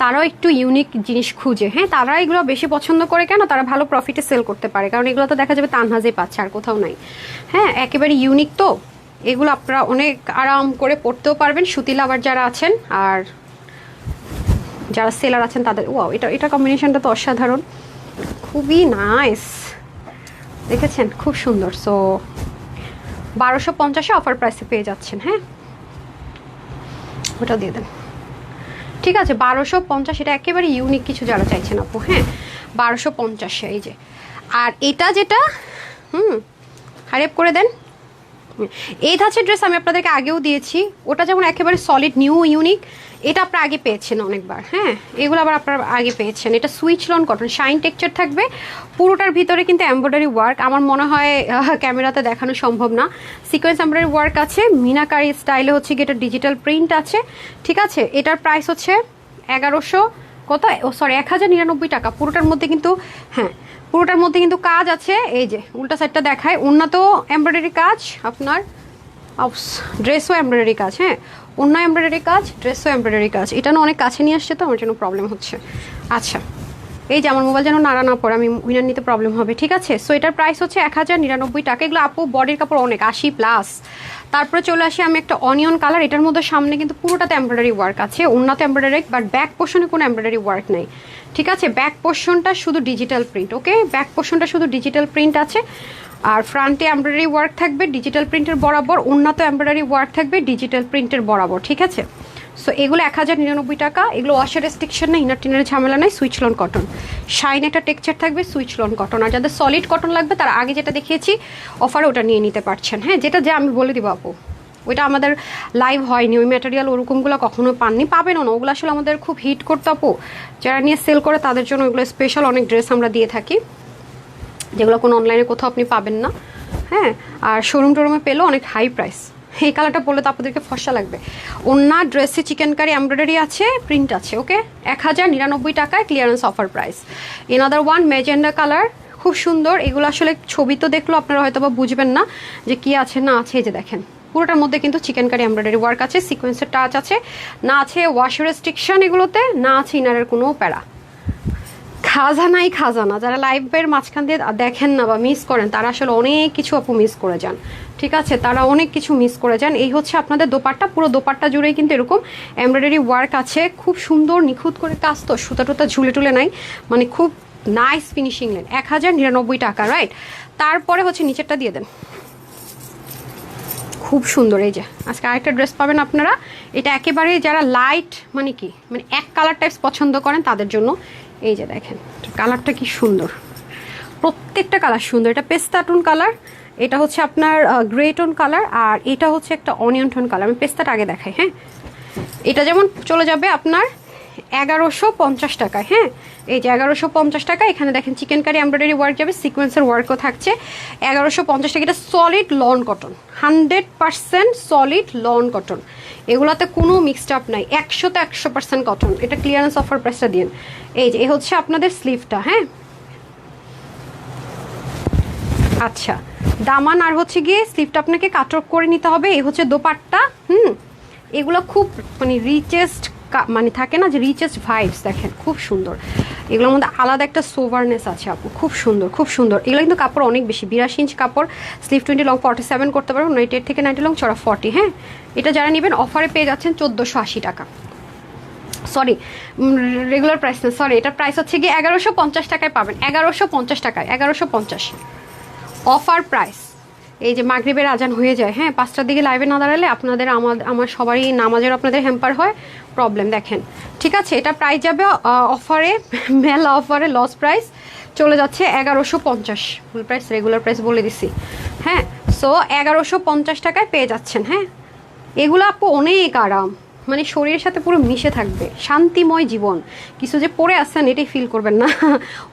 তারাও একটু ইউনিক জিনিস খুঁজে, হ্যাঁ তারা এগুলো বেশি পছন্দ করে, কেন তারা ভালো প্রফিটে সেল করতে পারে, কারণ এগুলো তো দেখা যাবে তানহাজে পাচ্ছে আর কোথাও নাই, হ্যাঁ একেবারে ইউনিক, তো এগুলো আপনারা অনেক আরাম করে পড়তেও পারবেন, সুতি লাভার যারা আছেন আর যারা সেলার আছেন তাদের। ওয়াও, এটা কম্বিনেশনটা তো অসাধারণ, খুবই নাইস, দেখেছেন খুব সুন্দর। সো 1250 অফার প্রাইসে পেয়ে যাচ্ছেন, হ্যাঁ ওটা দিয়ে দেন, ঠিক আছে 1250, এটা একেবারে ইউনিক কিছু যারা চাইছেন আপু, হ্যাঁ 1250। এই যে, আর এটা যেটা হারিয়ে করে দেন, এই ধাঁচের ড্রেস আমি আপনাদেরকে আগেও দিয়েছি, ওটা যেমন একেবারে সলিড নিউ ইউনিক, এটা আপনারা আগে পেয়েছেন অনেকবার, হ্যাঁ এগুলো আবার আপনারা আগে পেয়েছেন। এটা switch loan cotton, shine texture থাকবে পুরোটার ভিতরে, কিন্তু এমব্রয়ডারি ওয়ার্ক, আমার মনে হয় ক্যামেরাতে দেখানো সম্ভব না, সিকোয়েন্স এমব্রয়ডারি ওয়ার্ক আছে, মিনাকারি স্টাইলে হচ্ছে কি এটা ডিজিটাল প্রিন্ট আছে, ঠিক আছে। এটার প্রাইস হচ্ছে 1100 কত, ও সরি 1099 টাকা পুরোটার মধ্যে, কিন্তু হ্যাঁ পুরোটার মধ্যে কিন্তু কাজ আছে, এই যে উল্টা সাইডটা দেখায়, উন্নত এমব্রয়ডারি কাজ আপনার, ড্রেসও এমব্রয়ডারি কাজ, হ্যাঁ অন্য এমব্রয়ডারি কাজ, ড্রেসও এমব্রয়ডারি কাজ, এটা না অনেক কাছে নিয়ে আসছে তো আমার জন্য প্রবলেম হচ্ছে। আচ্ছা, এই যে আমার মোবাইল যেন নাড়া না পড়ে, আমি উইনার নিতে প্রবলেম হবে, ঠিক আছে। সো এটার প্রাইস হচ্ছে 1099 টাকা। এগুলো আপু বডির কাপড় অনেক 80+। তারপরে চলে আসি আমি একটা অনিয়ন কালার, এটার মধ্যে সামনে কিন্তু পুরোটাতে এমব্রয়ডারি ওয়ার্ক আছে, অন্যতে এমব্রয়ডারি, বাট ব্যাক পোর্শনে কোনো এমব্রয়ডারি ওয়ার্ক নেই, ঠিক আছে। ব্যাক পোর্শনটা শুধু ডিজিটাল প্রিন্ট, ওকে ব্যাক পোর্শনটা শুধু ডিজিটাল প্রিন্ট আছে, আর ফ্রন্টে এমব্রয়ডারি ওয়ার্ক থাকবে ডিজিটাল প্রিন্টের বরাবর, অন্যতে এমব্রয়ডারি ওয়ার্ক থাকবে ডিজিটাল প্রিন্টের বরাবর, ঠিক আছে। সো এগুলো 1099 টাকা। এগুলো ওয়াশের রেস্ট্রিকশন নেই, ইনার টিনারের ঝামেলা নাই, সুইচ লন কটন, শাইন একটা টেক্সচার থাকবে, সুইচ লন কটন। আর যাদের সলিড কটন লাগবে তারা আগে যেটা দেখিয়েছি অফারে ওটা নিয়ে নিতে পারছেন, হ্যাঁ যেটা যে আমি বলে দিব আপু, ওইটা আমাদের লাইভ হয়নি, ওই ম্যাটেরিয়াল ওরকমগুলো কখনো পাননি, পাবেনও না, ওগুলো আসলে আমাদের খুব হিট করতে আপু, যারা নিয়ে সেল করে তাদের জন্য ওইগুলো স্পেশাল অনেক ড্রেস আমরা দিয়ে থাকি, যেগুলো কোনো অনলাইনে কোথাও আপনি পাবেন না, হ্যাঁ আর শোরুম টোরুমে পেলেও অনেক হাই প্রাইস। এই কালারটা পরলে তো আপনাদেরকে ফর্সা লাগবে। অন্য ড্রেসে চিকেন কারি এমব্রয়ডারি আছে, প্রিন্ট আছে, ওকে 1099 টাকায় clearance offer price. Another one magenta colour, খুব সুন্দর। এগুলো আসলে ছবি তো দেখলো আপনারা হয়তো বা বুঝবেন না যে কি আছে না আছে, এই যে দেখেন পুরোটার মধ্যে কিন্তু চিকেন কারি এমব্রয়ডারি ওয়ার্ক আছে, সিকোয়েন্সের টাচ আছে, না আছে ওয়াশ রেস্ট্রিকশন এগুলোতে, না আছে ইনারের কোনো প্যারা। খাজানাই খাজানা, যারা লাইভের মাঝখান দিয়ে দেখেন না বা মিস করেন তারা আসলে অনেক কিছু আপু মিস করে যান, ঠিক আছে তারা অনেক কিছু মিস করে যান। এই হচ্ছে আপনাদের দোপাট্টা, পুরো দোপাট্টা জুড়েই কিন্তু এরকম এমব্রয়ডারি ওয়ার্ক আছে, খুব সুন্দর নিখুঁত করে কাজ, তো সুতা টুতা ঝুলে টুলে নাই, মানে খুব নাইস ফিনিশিং লেন। 1099 টাকা, রাইট। তারপরে হচ্ছে নিচেরটা দিয়ে দেন, খুব সুন্দর। এই যে আজকে আরেকটা ড্রেস পাবেন আপনারা, এটা একেবারে যারা লাইট মানে কি মানে এক কালার টাইপস পছন্দ করেন তাদের জন্য। এই যে দেখেন কালারটা কি সুন্দর, প্রত্যেকটা কালার সুন্দর। এটা পেস্তা টোন কালার, এটা হচ্ছে আপনার গ্রে টোন কালার, আর এটা হচ্ছে একটা অনিয়ন টোন কালার। আমি পেস্তাটা আগে দেখাই, হ্যাঁ এটা যেমন চলে যাবে আপনার 1150 টাকায়, হ্যাঁ এই যে 1150 টাকা। এখানে দেখেন চিকেন কারি এমব্রয়ডারি ওয়ার্ক যাবে, সিকোয়েন্সের ওয়ার্কও থাকছে, 1150 টাকা। এটা solid loan cotton, 100% solid loan cotton, এগুলাতে কোনো মিক্সড আপ নাই, 100তে 100% কটন। এটা ক্লিয়ারেন্স অফার প্রাইসটা দিন। এই যে এ হচ্ছে আপনাদের স্লিভটা, হ্যাঁ আচ্ছা দামান, আর হচ্ছে গিয়ে স্লিভটা আপনাকে কাটঅফ করে নিতে হবে। এই হচ্ছে দোপাট্টা, এগুলো খুব মানে রিচেস্ট, মানে থাকে না যে রিচেস্ট ভাইবস, দেখেন খুব সুন্দর। এগুলোর মধ্যে আলাদা একটা সোভারনেস আছে আপু, খুব সুন্দর খুব সুন্দর। এগুলো কিন্তু কাপড় অনেক বেশি, 82 ইঞ্চ কাপড়, স্লিভ 20 লং 47 করতে পারবেন, 88 থেকে 90 লং চড়া 40। হ্যাঁ, এটা যারা নেবেন অফারে পেয়ে যাচ্ছেন 1480 টাকা, সরি রেগুলার প্রাইস না, সরি এটার প্রাইস হচ্ছে গিয়ে 1150 টাকায় পাবেন, 1150 টাকায়, 1150 অফার প্রাইস। এই যে মাগরিবের আজান হয়ে যায়, হ্যাঁ 5টার দিকে লাইভে না দাঁড়ালে আপনাদের আমার সবারই নামাজের আপনাদের হ্যাম্পার হয়, প্রবলেম দেখেন। ঠিক আছে, এটা প্রাইস যাবে অফারে, মেলা অফারে লস প্রাইস চলে যাচ্ছে 1150, ফুল প্রাইস রেগুলার প্রাইস বলে দিছি। হ্যাঁ, সো 1150 টাকায় পেয়ে যাচ্ছেন। হ্যাঁ, এগুলো আপু অনেক আরাম, মানে শরীরের সাথে পুরো মিশে থাকবে, শান্তিময় জীবন। কিছু যে পরে আসছেন এটাই ফিল করবেন না।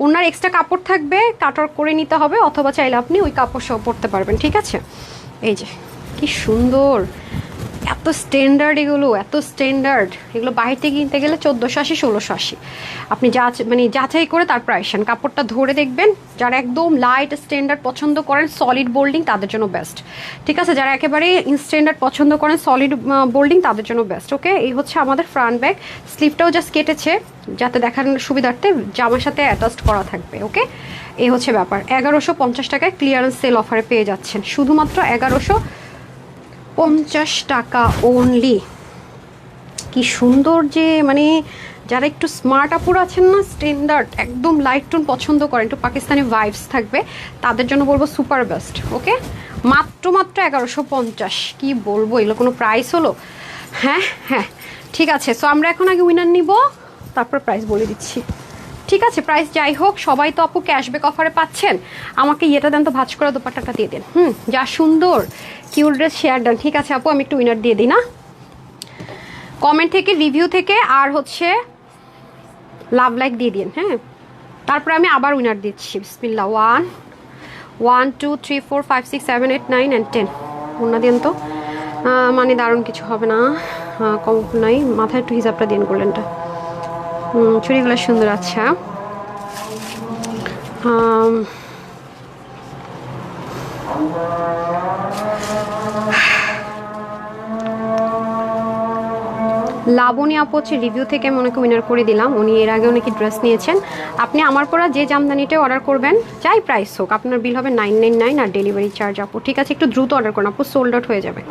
ওনার এক্সট্রা কাপড় থাকবে, কাটর করে নিতে হবে, অথবা চাইলে আপনি ওই কাপড় সহ পরতে পারবেন। ঠিক আছে, এই যে কি সুন্দর, এত স্ট্যান্ডার্ড, এগুলো এত স্ট্যান্ডার্ড, এগুলো বাইরে থেকে কিনতে গেলে 1480 1680। আপনি মানে যাচাই করে তারপর আসেন, কাপড়টা ধরে দেখবেন। যারা একদম লাইট স্ট্যান্ডার্ড পছন্দ করেন, সলিড বোল্ডিং, তাদের জন্য বেস্ট। ঠিক আছে, যারা একেবারে ইনস্ট্যান্ডার্ড পছন্দ করেন, সলিড বোল্ডিং, তাদের জন্য বেস্ট। ওকে, এই হচ্ছে আমাদের ফ্রন্ট ব্যাগ, স্লিভটাও জাস্ট কেটেছে যাতে দেখার সুবিধার্থে জামার সাথে অ্যাটাচড করা থাকবে। ওকে, এই হচ্ছে ব্যাপার। 1150 টাকায় ক্লিয়ারেন্স সেল অফারে পেয়ে যাচ্ছেন, শুধুমাত্র 1150 টাকা অনলি। কি সুন্দর যে, মানে যারা একটু স্মার্ট আপুর আছেন না, স্ট্যান্ডার্ড একদম লাইট টোন পছন্দ করেন, একটু পাকিস্তানি ভাইবস থাকবে, তাদের জন্য বলবো সুপার বেস্ট। ওকে, মাত্র 1150, কি বলবো, এগুলো কোনো প্রাইস হলো? হ্যাঁ হ্যাঁ, ঠিক আছে। সো আমরা এখন আগে উইনার নিব, তারপর প্রাইস বলে দিচ্ছি। ঠিক আছে, প্রাইস যাই হোক, সবাই তো আপু ক্যাশব্যাক অফারে পাচ্ছেন। আমাকে ইয়েটা দেন তো, ভাঁজ করা দোপাট্টাটা দিয়ে দেন। যা সুন্দর কিউট ড্রেস, শেয়ার ডান। ঠিক আছে আপু, আমি একটু উইনার দিয়ে দিই না, কমেন্ট থেকে, রিভিউ থেকে, আর হচ্ছে লাভ লাইক দিয়ে দিন। হ্যাঁ, তারপরে আমি আবার উইনার দিচ্ছি। বিসমিল্লাহ। 1 2 3 4 5 6 7 8 9 and 10। ওনা দিন তো, মানে দারুণ কিছু হবে না, কম নাই, মাথায় একটু হিসাবটা দিন করলেনটা। চুড়িগুলো সুন্দর। আচ্ছা, লাবণী আপু হচ্ছে রিভিউ থেকে আমি ওনাকে উইনার করে দিলাম। উনি এর আগে অনেকে ড্রেস নিয়েছেন। আপনি আমার পরা যে জামদানিটা অর্ডার করবেন, যাই প্রাইস হোক, আপনার বিল হবে 999 আর ডেলিভারি চার্জ আপু। ঠিক আছে, একটু দ্রুত অর্ডার করুন আপু, সোল্ড আউট হয়ে যাবে।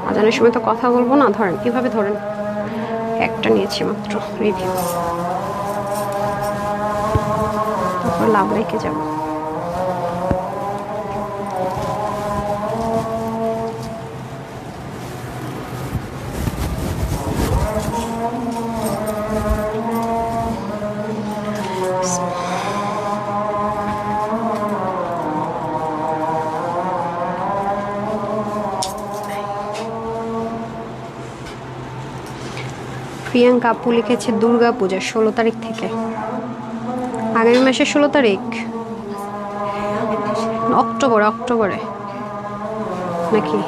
আজানের সময় তো কথা বলবো না, ধরেন কীভাবে ধরেন, একটা নিয়েছি মাত্র রিভিউ, তারপর লাভ লাইকে যাবো। প্রিয়াঙ্কা আপু লিখেছে দুর্গা পূজা 16 তারিখ থেকে, আগামী মাসের 16 তারিখ, অক্টোবরে নাকি?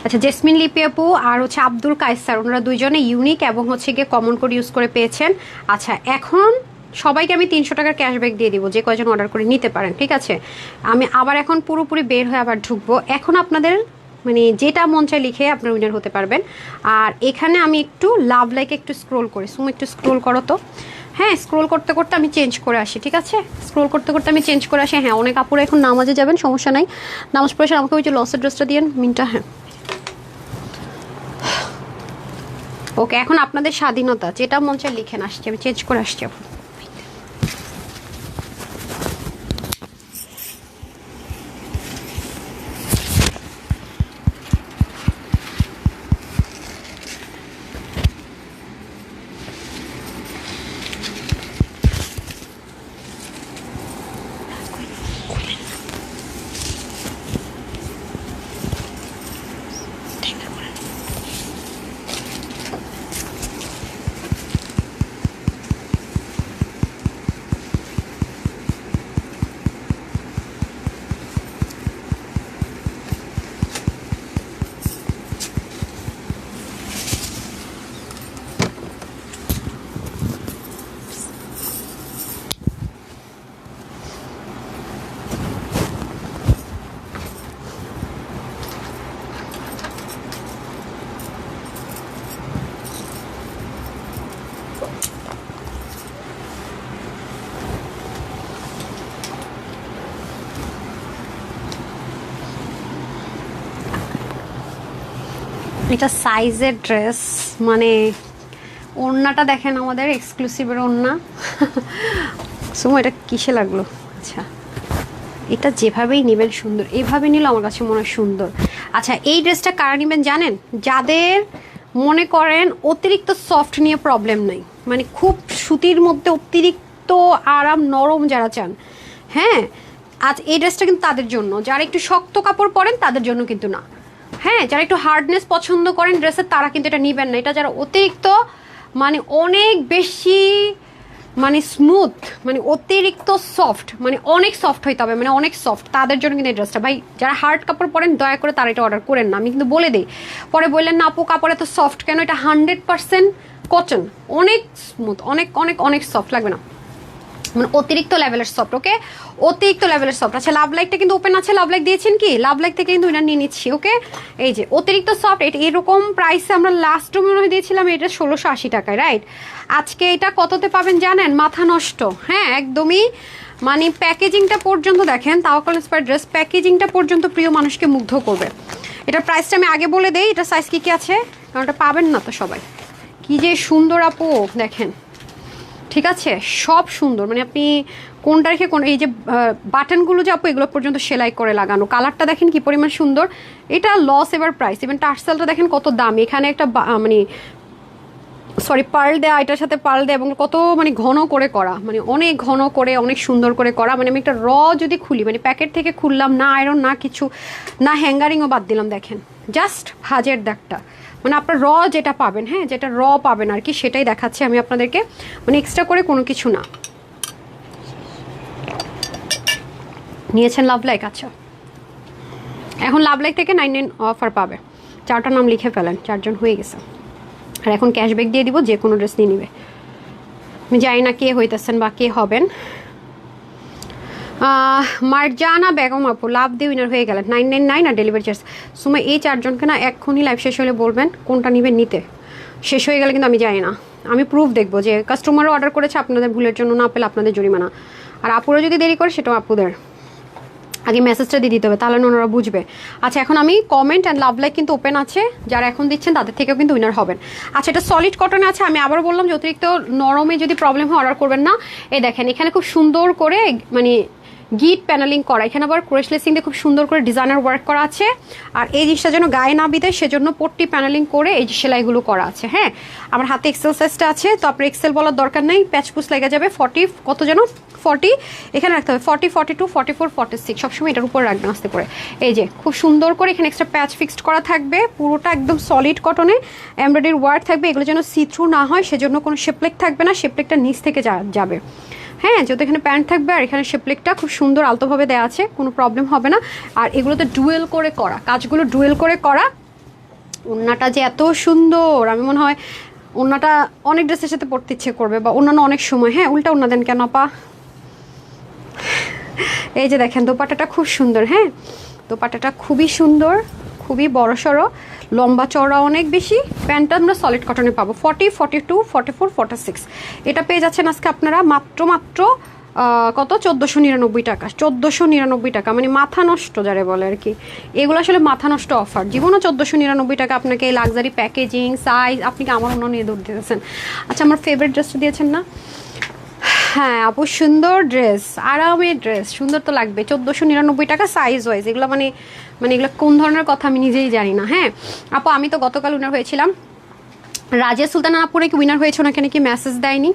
আচ্ছা, জেসমিন লিপি আপু আর হচ্ছে আব্দুল কায়সার, ওনারা দুইজনে ইউনিক এবং হচ্ছে গিয়ে কমন কোড ইউজ করে পেয়েছেন। আচ্ছা, এখন সবাইকে আমি 300 টাকার ক্যাশব্যাক দিয়ে দিব, যে কয়জন অর্ডার করে নিতে পারেন, ঠিক আছে? আমি আবার এখন পুরোপুরি বের হয়ে আবার ঢুকবো। এখন আপনাদের মানে যেটা মন চায় লিখে আপনার উইনার হতে পারবেন। আর এখানে আমি একটু লাভ লাইকে একটু স্ক্রোল করি, সুম একটু স্ক্রোল করো তো। হ্যাঁ, স্ক্রোল করতে করতে আমি চেঞ্জ করে আসি, ঠিক আছে? স্ক্রোল করতে করতে আমি চেঞ্জ করে আসি। হ্যাঁ, অনেক আপুরা এখন নামাজে যাবেন, সমস্যা নাই, নামাজ পড়ে আমাকে ওই যে লসের ড্রেসটা দিয়েন মিনটা। হ্যাঁ, ওকে, এখন আপনাদের স্বাধীনতা, যেটা মন চায় লিখেন। আসছি, আমি চেঞ্জ করে আসছি আপু। এটা সাইজের ড্রেস, মানে ওড়নাটা দেখেন, আমাদের এক্সক্লুসিভের ওড়না। সুমো, এটা কিসে লাগলো? আচ্ছা, এটা যেভাবেই নেবেন সুন্দর, এইভাবে নিলে আমার কাছে মনে হয় সুন্দর। আচ্ছা, এই ড্রেসটা কারা নেবেন জানেন? যাদের মনে করেন অতিরিক্ত সফট নিয়ে প্রবলেম নাই, মানে খুব সুতির মধ্যে অতিরিক্ত আরাম নরম যারা চান। হ্যাঁ, আজ এই ড্রেসটা কিন্তু তাদের জন্য। যারা একটু শক্ত কাপড় পরেন তাদের জন্য কিন্তু না। হ্যাঁ, যারা একটু হার্ডনেস পছন্দ করেন ড্রেসের, তারা কিন্তু এটা নেবেন না। এটা যারা অতিরিক্ত মানে অনেক বেশি মানে স্মুথ, মানে অতিরিক্ত সফট, মানে অনেক সফট হইতে হবে, মানে অনেক সফট, তাদের জন্য কিন্তু এই ড্রেসটা। ভাই, যারা হার্ড কাপড় পরেন দয়া করে তারা এটা অর্ডার করেন না, আমি কিন্তু বলে দিই। পরে বললেন না আপু কাপড় এত সফট কেন? এটা 100% কটন, অনেক স্মুথ, অনেক অনেক অনেক সফট, লাগবে না, মানে অতিরিক্ত লেভেলের সফট। ওকে, অতিরিক্ত লেভেলের সফট। আচ্ছা, লাভ লাইকটা কিন্তু ওপেন আছে, লাভ লাইক দিয়েছেন কি? লাভ লাইক থেকে কিন্তু এটা নিয়ে নিচ্ছি। ওকে, এই যে অতিরিক্ত সফট, এটা এরকম প্রাইসে আমরা লাস্ট মনে হয় দিয়েছিলাম এটা 1680 টাকায়, রাইট? আজকে এটা কততে পাবেন জানেন? মাথা নষ্ট। হ্যাঁ, একদমই, মানে প্যাকেজিংটা পর্যন্ত দেখেন, তাওয়াক্কুল ইন্সপায়ার্ড ড্রেস প্যাকেজিংটা পর্যন্ত প্রিয় মানুষকে মুগ্ধ করবে। এটার প্রাইসটা আমি আগে বলে দেই, এটা সাইজ কি কি আছে, কারণ এটা পাবেন না তো সবাই। কি যে সুন্দর আপু, দেখেন, ঠিক আছে, সব সুন্দর, মানে আপনি কোনটা রেখে কোন, এই যে বাটনগুলো যে আপু এগুলো পর্যন্ত সেলাই করে লাগানো, কালারটা দেখেন কি পরিমাণ সুন্দর। এটা লস এবার প্রাইস। ইভেন টার্সেলটা দেখেন কত দাম, এখানে একটা মানে সরি পার্ল দেয়া, এটার সাথে পার্ল দেয়া, এবং কত মানে ঘন করে করা, মানে অনেক ঘন করে অনেক সুন্দর করে করা। মানে আমি একটা যদি খুলি, মানে প্যাকেট থেকে খুললাম না, আয়রন না কিছু না, হ্যাঙ্গারিংও বাদ দিলাম, দেখেন জাস্ট ভাঁজের দাগটা, মানে আপনার যেটা পাবেন, হ্যাঁ যেটা পাবেন আর কি, সেটাই দেখাচ্ছি আমি আপনাদেরকে, মানে এক্সট্রা করে কোনো কিছু না। নিয়েছেন লাভ লাইক? আচ্ছা, এখন লাভ লাইক থেকে 99 অফার পাবে। 4টা নাম লিখে ফেলেন, 4 জন হয়ে গেছে। আর এখন ক্যাশব্যাক দিয়ে দিব, যে কোনো ড্রেস নিয়ে নিবে। আমি জানি না কে হইতেছেন বা কে হবেন। মারজানা বেগম আপু লাভ দিয়ে উইনার হয়ে গেলেন, 999 আর ডেলিভারি চার্জ। সুমা, এই 4 জনকে না এক্ষুনি লাইভ শেষ হলে বলবেন কোনটা নিবেন, নিতে শেষ হয়ে গেলে কিন্তু আমি জানি না, আমি প্রুফ দেখবো যে কাস্টমারও অর্ডার করেছে, আপনাদের ভুলের জন্য না পেলে আপনাদের জরিমানা। আর আপুরা যদি দেরি করে সেটাও আপুদের আগে মেসেজটা দিয়ে দিতে হবে, তাহলে ওনারা বুঝবে। আচ্ছা, এখন আমি কমেন্ট অ্যান্ড লাভ লাইক কিন্তু ওপেন আছে, যারা এখন দিচ্ছেন তাদের থেকেও কিন্তু উইনার হবেন। আচ্ছা, এটা সলিড কটনে আছে। আমি আবার বললাম যে অতিরিক্ত নরমে যদি প্রবলেম হয় অর্ডার করবেন না। এই দেখেন, এখানে খুব সুন্দর করে মানে গিট প্যানেলিং করা, এখানে আবার ক্রোশলেসিং দিয়ে খুব সুন্দর করে ডিজাইনার ওয়ার্ক করা আছে। আর এই জিনিসটা যেন গায়ে না বিদেয় সেজন্য পট্টি প্যানেলিং করে এই সেলাইগুলো করা আছে। হ্যাঁ, আমার হাতে এক্সেল সাইজটা আছে, তো আপনার এক্সেল বলার দরকার নেই, প্যাচপুস লেগে যাবে। 40 কত যেন 40 এখানে রাখতে হবে, 40, 42, 44, 46 সবসময় এটার উপর রাখবেন আস্তে করে। এই যে খুব সুন্দর করে এখানে এক্সট্রা প্যাচ ফিক্সড করা থাকবে, পুরোটা একদম সলিড কটনে এমব্রয়ডারি ওয়ার্ক থাকবে। এগুলো যেন সি থ্রু না হয় সেজন্য কোনো শেপলেক থাকবে না, শেপলেকটা নিচ থেকে যাবে। হ্যাঁ, যেহেতু এখানে প্যান্ট থাকবে আর এখানে শেপলেকটা খুব সুন্দর আলতোভাবে দেওয়া আছে, কোনো প্রবলেম হবে না। আর এগুলোতে ডুয়েল করে করা, কাজগুলো ডুয়েল করে করা। ওড়নাটা যে এত সুন্দর, আমি মনে হয় ওড়নাটা অনেক ড্রেসের সাথে পরতে ইচ্ছে করবে, বা অন্যান্য অনেক সময়। হ্যাঁ, উল্টা ওড়না দেন কেন আপা? এই যে দেখেন দোপাট্টাটা খুব সুন্দর। হ্যাঁ, দোপাট্টাটা খুবই সুন্দর, খুবই বড় সড়ো, লম্বা চওড়া অনেক বেশি। প্যান্টটা আমরা সলিড কটনে পাবো 40, 42, 44, 46। এটা পেয়ে যাচ্ছেন আজকে আপনারা মাত্র কত, 1499 টাকা। 1499 টাকা মানে মাথা নষ্ট যারে বলে আর কি। এগুলো আসলে মাথা নষ্ট অফার। জীবনও 1499 টাকা আপনাকে লাক্সারি প্যাকেজিং, সাইজ, আপনি কি আমার অন্য নিয়ে দৌড় দিতেছেন? আচ্ছা, আমার ফেভারিট ড্রেসটা দিয়েছেন না? হ্যাঁ আপু, সুন্দর ড্রেস, আরামের ড্রেস, সুন্দর তো লাগবে। 1499 টাকা সাইজ ওয়াইজ। এগুলো মানে এগুলো কোন ধরনের কথা আমি নিজেই জানি না। হ্যাঁ আপু, আমি তো গতকাল উইনার হয়েছিলাম। রাজিয়া সুলতানা আপুরে কি উইনার হয়েছে, ওনাকে নাকি মেসেজ দেয়নি?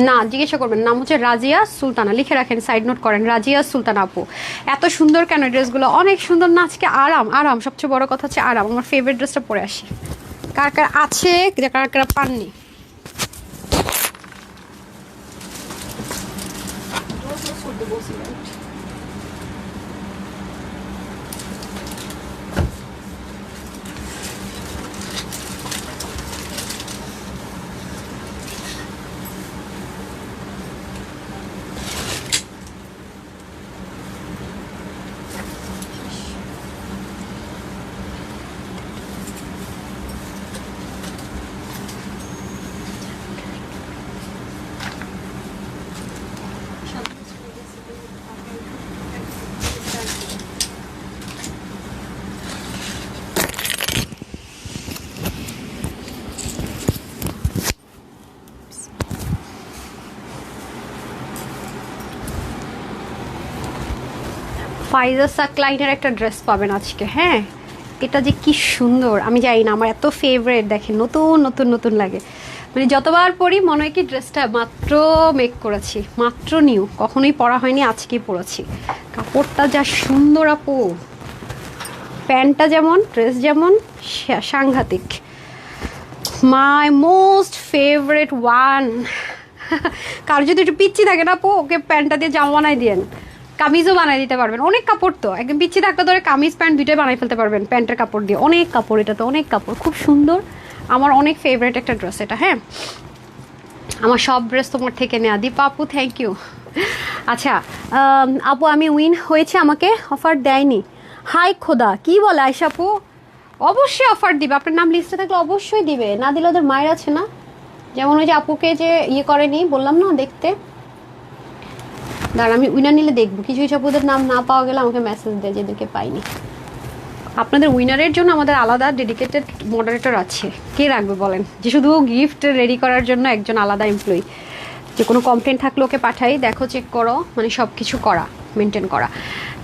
না, জিজ্ঞাসা করবেন। নাম হচ্ছে রাজিয়া সুলতানা, লিখে রাখেন, সাইড নোট করেন, রাজিয়া সুলতানা আপু। এত সুন্দর কেন ড্রেসগুলো? অনেক সুন্দর না আজকে? আরাম, সবচেয়ে বড় কথা হচ্ছে আরাম। আমার ফেভারিট ড্রেসটা পরে আসি। কার কার আছে, কার কার পাননি? ফাইজা সাকলাইনের একটা ড্রেস পাবেন আজকে। হ্যাঁ, এটা যে কি সুন্দর আমি জানি না, আমার এত ফেভারিট। দেখেন নতুন লাগে, মানে যতবার পরি মনে হয় কি ড্রেসটা মাত্র মেক করেছি, মাত্র নিউ, কখনোই পরা হয়নি, আজকেই পরেছি। কাপড়টা যা সুন্দর আপু, প্যান্টটা যেমন, ড্রেস যেমন, সাংঘাতিক। My most favourite one. কার যদি একটু পিচ্ছি থাকে না আপু, ওকে প্যান্টটা দিয়ে জামা বানাই দিয়েন, কামিজও বানাই দিতে পারবেন। অনেক কাপড় তো, একদম পিচ্ছি থাকতে ধরে কামিজ প্যান্ট দুইটাই বানাই ফেলতে পারবেন প্যান্টের কাপড় দিয়ে। অনেক কাপড়, এটা তো অনেক কাপড়, খুব সুন্দর। আমার অনেক ফেভারিট একটা ড্রেস এটা। হ্যাঁ, আমার সব ড্রেস তোমার থেকে নেওয়া। দীপা আপু, থ্যাংক ইউ। আচ্ছা আপু, আমি উইন হয়েছে, আমাকে অফার দেয়নি। হাই খোদা, কি বলে আয়শা আপু? অবশ্যই অফার দিবে, আপনার নাম লিস্টে থাকলে অবশ্যই দিবে, না দিলে ওদের মায়ের আছে না। যেমন ওই যে আপুকে যে ইয়ে করেনি, বললাম না দেখতে। দাঁড়া, আমি উইনার নিলে দেখবো। কিছু আপুদের নাম না পাওয়া গেলে আমাকে মেসেজ দেয় যেদেরকে পাইনি। আপনাদের উইনারের জন্য আমাদের আলাদা ডেডিকেটেড মডারেটর আছে। কে রাখবে বলেন? যে শুধু গিফট রেডি করার জন্য একজন আলাদা এমপ্লয়ি। যে কোনো কমপ্লেন থাকলে ওকে পাঠাই, দেখো চেক করো, মানে সব কিছু করা, মেনটেন করা।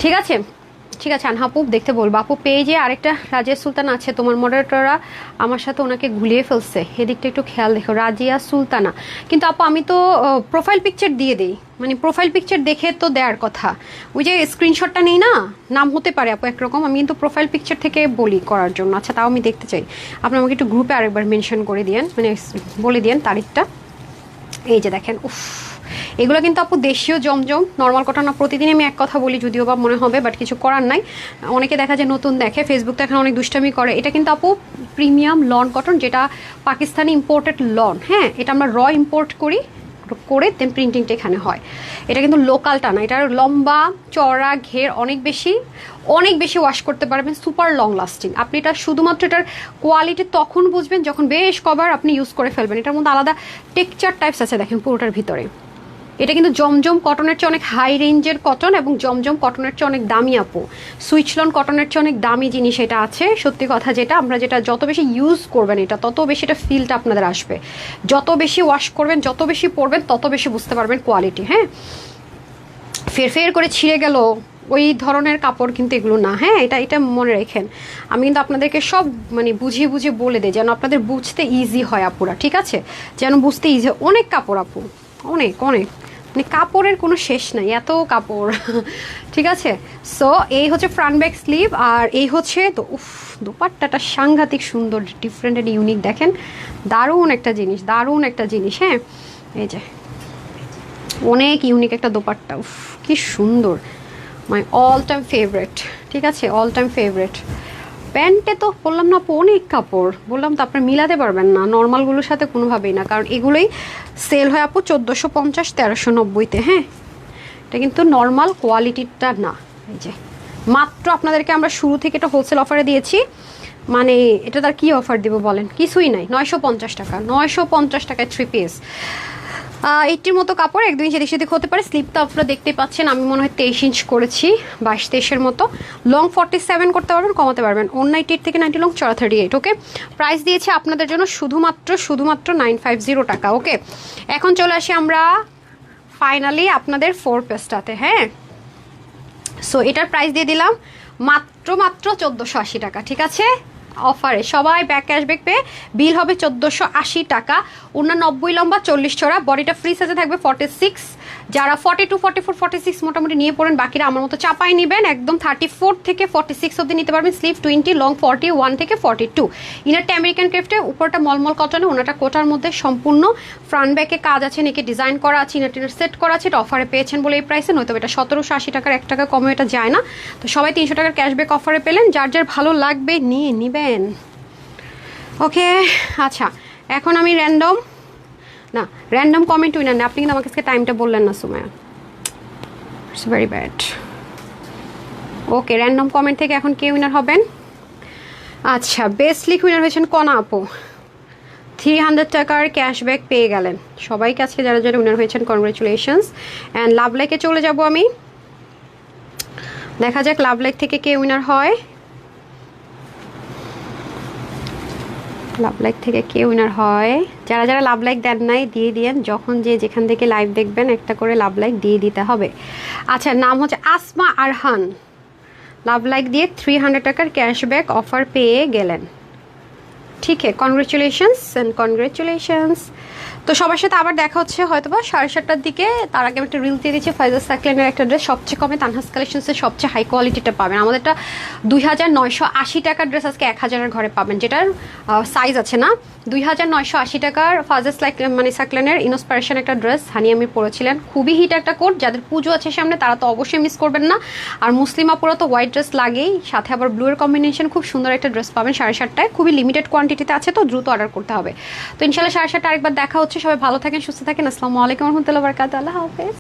ঠিক আছে আনহাপু, দেখতে বলবো। আপু পেজে আরেকটা রাজিয়া সুলতানা আছে, তোমার মডারেটররা আমার সাথে ওনাকে গুলিয়ে ফেলছে, এদিকটা একটু খেয়াল দেখো। রাজিয়া সুলতানা, কিন্তু আপু আমি তো প্রোফাইল পিকচার দিয়ে দিই, মানে প্রোফাইল পিকচার দেখে তো দেওয়ার কথা। ওই যে স্ক্রিনশটটা নেই না, নাম হতে পারে আপু একরকম, আমি কিন্তু প্রোফাইল পিকচার থেকে বলি করার জন্য। আচ্ছা, তাও আমি দেখতে চাই। আপনি আমাকে একটু গ্রুপে আরেকবার মেনশন করে দিয়েন, মানে বলে দিয়েন তারিখটা। এই যে দেখেন, উফ, এগুলো কিন্তু আপু দেশীয় জমজম, নর্মাল কটন না। প্রতিদিন আমি এক কথা বলি, যদিও বা মনে হবে, বাট কিছু করার নাই। অনেকে দেখা যায় নতুন দেখে, ফেসবুক তো এখন অনেক দুষ্টামি করে। এটা কিন্তু আপু প্রিমিয়াম লন কটন, যেটা পাকিস্তানি ইম্পোর্টেড লন। হ্যাঁ, এটা আমরা র ইম্পোর্ট করে দেন প্রিন্টিংটা এখানে হয়। এটা কিন্তু লোকালটা না, এটার লম্বা চওড়া ঘের অনেক বেশি ওয়াশ করতে পারবেন, সুপার লং লাস্টিং। আপনি এটা শুধুমাত্র এটার কোয়ালিটি তখন বুঝবেন যখন বেশ কভার আপনি ইউজ করে ফেলবেন। এটার মধ্যে আলাদা টেক্সচার টাইপস আছে দেখেন পুরোটার ভিতরে। এটা কিন্তু জমজম কটনের চেয়ে অনেক হাই রেঞ্জের কটন, এবং জমজম কটনের চেয়ে অনেক দামি আপু। সুইচলন কটনের চেয়ে অনেক দামি জিনিস এটা আছে। সত্যি কথা, যেটা আমরা যত বেশি ইউজ করবেন এটা, তত বেশি এটা ফিলটা আপনাদের আসবে। যত বেশি ওয়াশ করবেন, যত বেশি পরবেন, তত বেশি বুঝতে পারবেন কোয়ালিটি। হ্যাঁ, ফের করে ছিঁড়ে গেল ওই ধরনের কাপড় কিন্তু এগুলো না। হ্যাঁ, এটা মনে রাখেন। আমি কিন্তু আপনাদেরকে সব মানে বুঝিয়ে বলে দিই, যেন আপনাদের বুঝতে ইজি হয় আপুরা। ঠিক আছে, যেন বুঝতে ইজি হয়। অনেক কাপড় আপু, অনেক মানে কাপড়ের কোনো শেষ নাই, এত কাপড়। ঠিক আছে, সো এই হচ্ছে ফ্রন্ট ব্যাক স্লিভ, আর এই হচ্ছে তো উফ, দোপাট্টাটা সাংঘাতিক সুন্দর, ডিফারেন্ট এন্ড ইউনিক। দেখেন, দারুণ একটা জিনিস। হ্যাঁ, এই যে অনেক ইউনিক একটা দোপাট্টা, উফ কি সুন্দর, মাই অল টাইম ফেভারেট। ঠিক আছে, অল টাইম ফেভারেট। প্যান্টে তো বললাম না আপু অনেক কাপড়, বললাম তো আপনার মিলাতে পারবেন না নর্মালগুলোর সাথে কোনোভাবেই না, কারণ এগুলোই সেল হয় আপু 1450 1390-তে। হ্যাঁ, এটা কিন্তু নর্মাল কোয়ালিটিটা না। এই যে মাত্র আপনাদেরকে আমরা শুরু থেকে এটা হোলসেল অফারে দিয়েছি, মানে এটা তার কি অফার দিব বলেন, কিছুই নাই। 950 টাকা, 950 টাকায় 3 পিস। 80-র মতো কাপড়, একদম সেদিক সেদিক হতে পারে। স্লিপটা আপনারা দেখতে পাচ্ছেন, আমি মনে হয় 23 ইঞ্চ করেছি, 22-23-এর মতো। লং 47 করতে পারবেন, কমাতে পারবেন। 198 থেকে 90 লং, চড়া 38। ওকে, প্রাইস দিয়েছি আপনাদের জন্য শুধুমাত্র 950 টাকা। ওকে, এখন চলে আসি আমরা ফাইনালি আপনাদের 4 পিসটাতে। হ্যাঁ, সো এটার প্রাইস দিয়ে দিলাম মাত্র 1480 টাকা। ঠিক আছে, অফারে সবাই ব্যাক ক্যাশব্যাক পেয়ে বিল হবে 1480 টাকা। 89 লম্বা, 40 চড়া, বডিটা ফ্রি সাইজে থাকবে 46। যারা 42 44 46 মোটামুটি নিয়ে পড়েন, বাকিরা আমার মতো চাপাই নেবেন, একদম 34 থেকে 46 অবধি নিতে পারবেন। স্লিভ 20, লং 41 থেকে 42। ইনারটা আমেরিকান ক্রেফটে, উপরটা মলমল কটনে, ওনাটা কোটার মধ্যে সম্পূর্ণ। ফ্রন্ট ব্যাকে কাজ আছে, নেকে ডিজাইন করা আছে, ইনার টিনার সেট করা আছে। এটা অফারে পেয়েছেন বলে এই প্রাইসে, নয়তো এটা 1780 টাকার 1 টাকা কমে এটা যায় না। তো সবাই 300 টাকার ক্যাশব্যাক অফারে পেলেন, যার যার ভালো লাগবে নিয়ে নিবেন। ওকে, আচ্ছা এখন আমি র্যান্ডম কমেন্ট উইনার না, আপনি কিন্তু আমাকে আজকে টাইমটা বললেন না Sumaiya, it's very bad. Okay, random comment থেকে এখন কে উইনার হবেন? আচ্ছা, বেস্ট লিক উইনার হয়েছেন কনা আপু, 300 টাকার ক্যাশব্যাক পেয়ে গেলেন। সবাইকে আজকে যারা যারা উইনার হয়েছেন কনগ্রেচুলেশনস। অ্যান্ড লাভ লাইকে চলে যাব আমি, দেখা যাক লাভ লাইক থেকে কে উইনার হয়। লাভ লাইক থেকে কে উইনার হয়? যারা যারা লাভ লাইক দেন নাই দিয়ে দিয়েন, যখন যে যেখান থেকে লাইভ দেখবেন একটা করে লাভ লাইক দিয়ে দিতে হবে। আচ্ছা, নাম হচ্ছে আসমা আরহান, লাভ লাইক দিয়ে 300 টাকার ক্যাশব্যাক অফার পেয়ে গেলেন। ঠিক আছে, কনগ্রেচুলেশনস অ্যান্ড কনগ্রেচুলেশনস। তো সবার সাথে আবার দেখা হচ্ছে হয়তো বা 7:30টার দিকে। তার আগে আমি একটা রিল দিয়ে দিচ্ছি, ফাইজার সাকলেনের একটা ড্রেস সবচেয়ে কমে তানহাস কালেকশনসের সবচেয়ে হাই কোয়ালিটিটা পাবেন। আমাদেরটা 2980 টাকার ড্রেস আজকে 1000-এর ঘরে পাবেন, যেটার সাইজ আছে না। 2980 টাকার ফাইজার মানে সাকলেনের ইনস্পিরেশন একটা ড্রেস হানি আমি পরেছিলেন, খুবই হিট একটা কোট। যাদের পুজো আছে সামনে তারা তো অবশ্যই মিস করবেন না। আর মুসলিমা পুরো তো হোয়াইট ড্রেস লাগেই, সাথে আবার ব্লু এর কম্বিনেশন, খুব সুন্দর একটা ড্রেস পাবেন 7:30টায়। খুবই লিমিটেড কোয়ান্টিটিতে আছে, তো দ্রুত অর্ডার করতে হবে। তো ইনশাল্লাহ 7:30 আরেকবার দেখা হচ্ছে। সবাই ভালো থাকেন, সুস্থ থাকেন। আসসালামু আলাইকুম রহমতুল্লাহ বারাকাতুহু। আল্লাহ হাফেজ।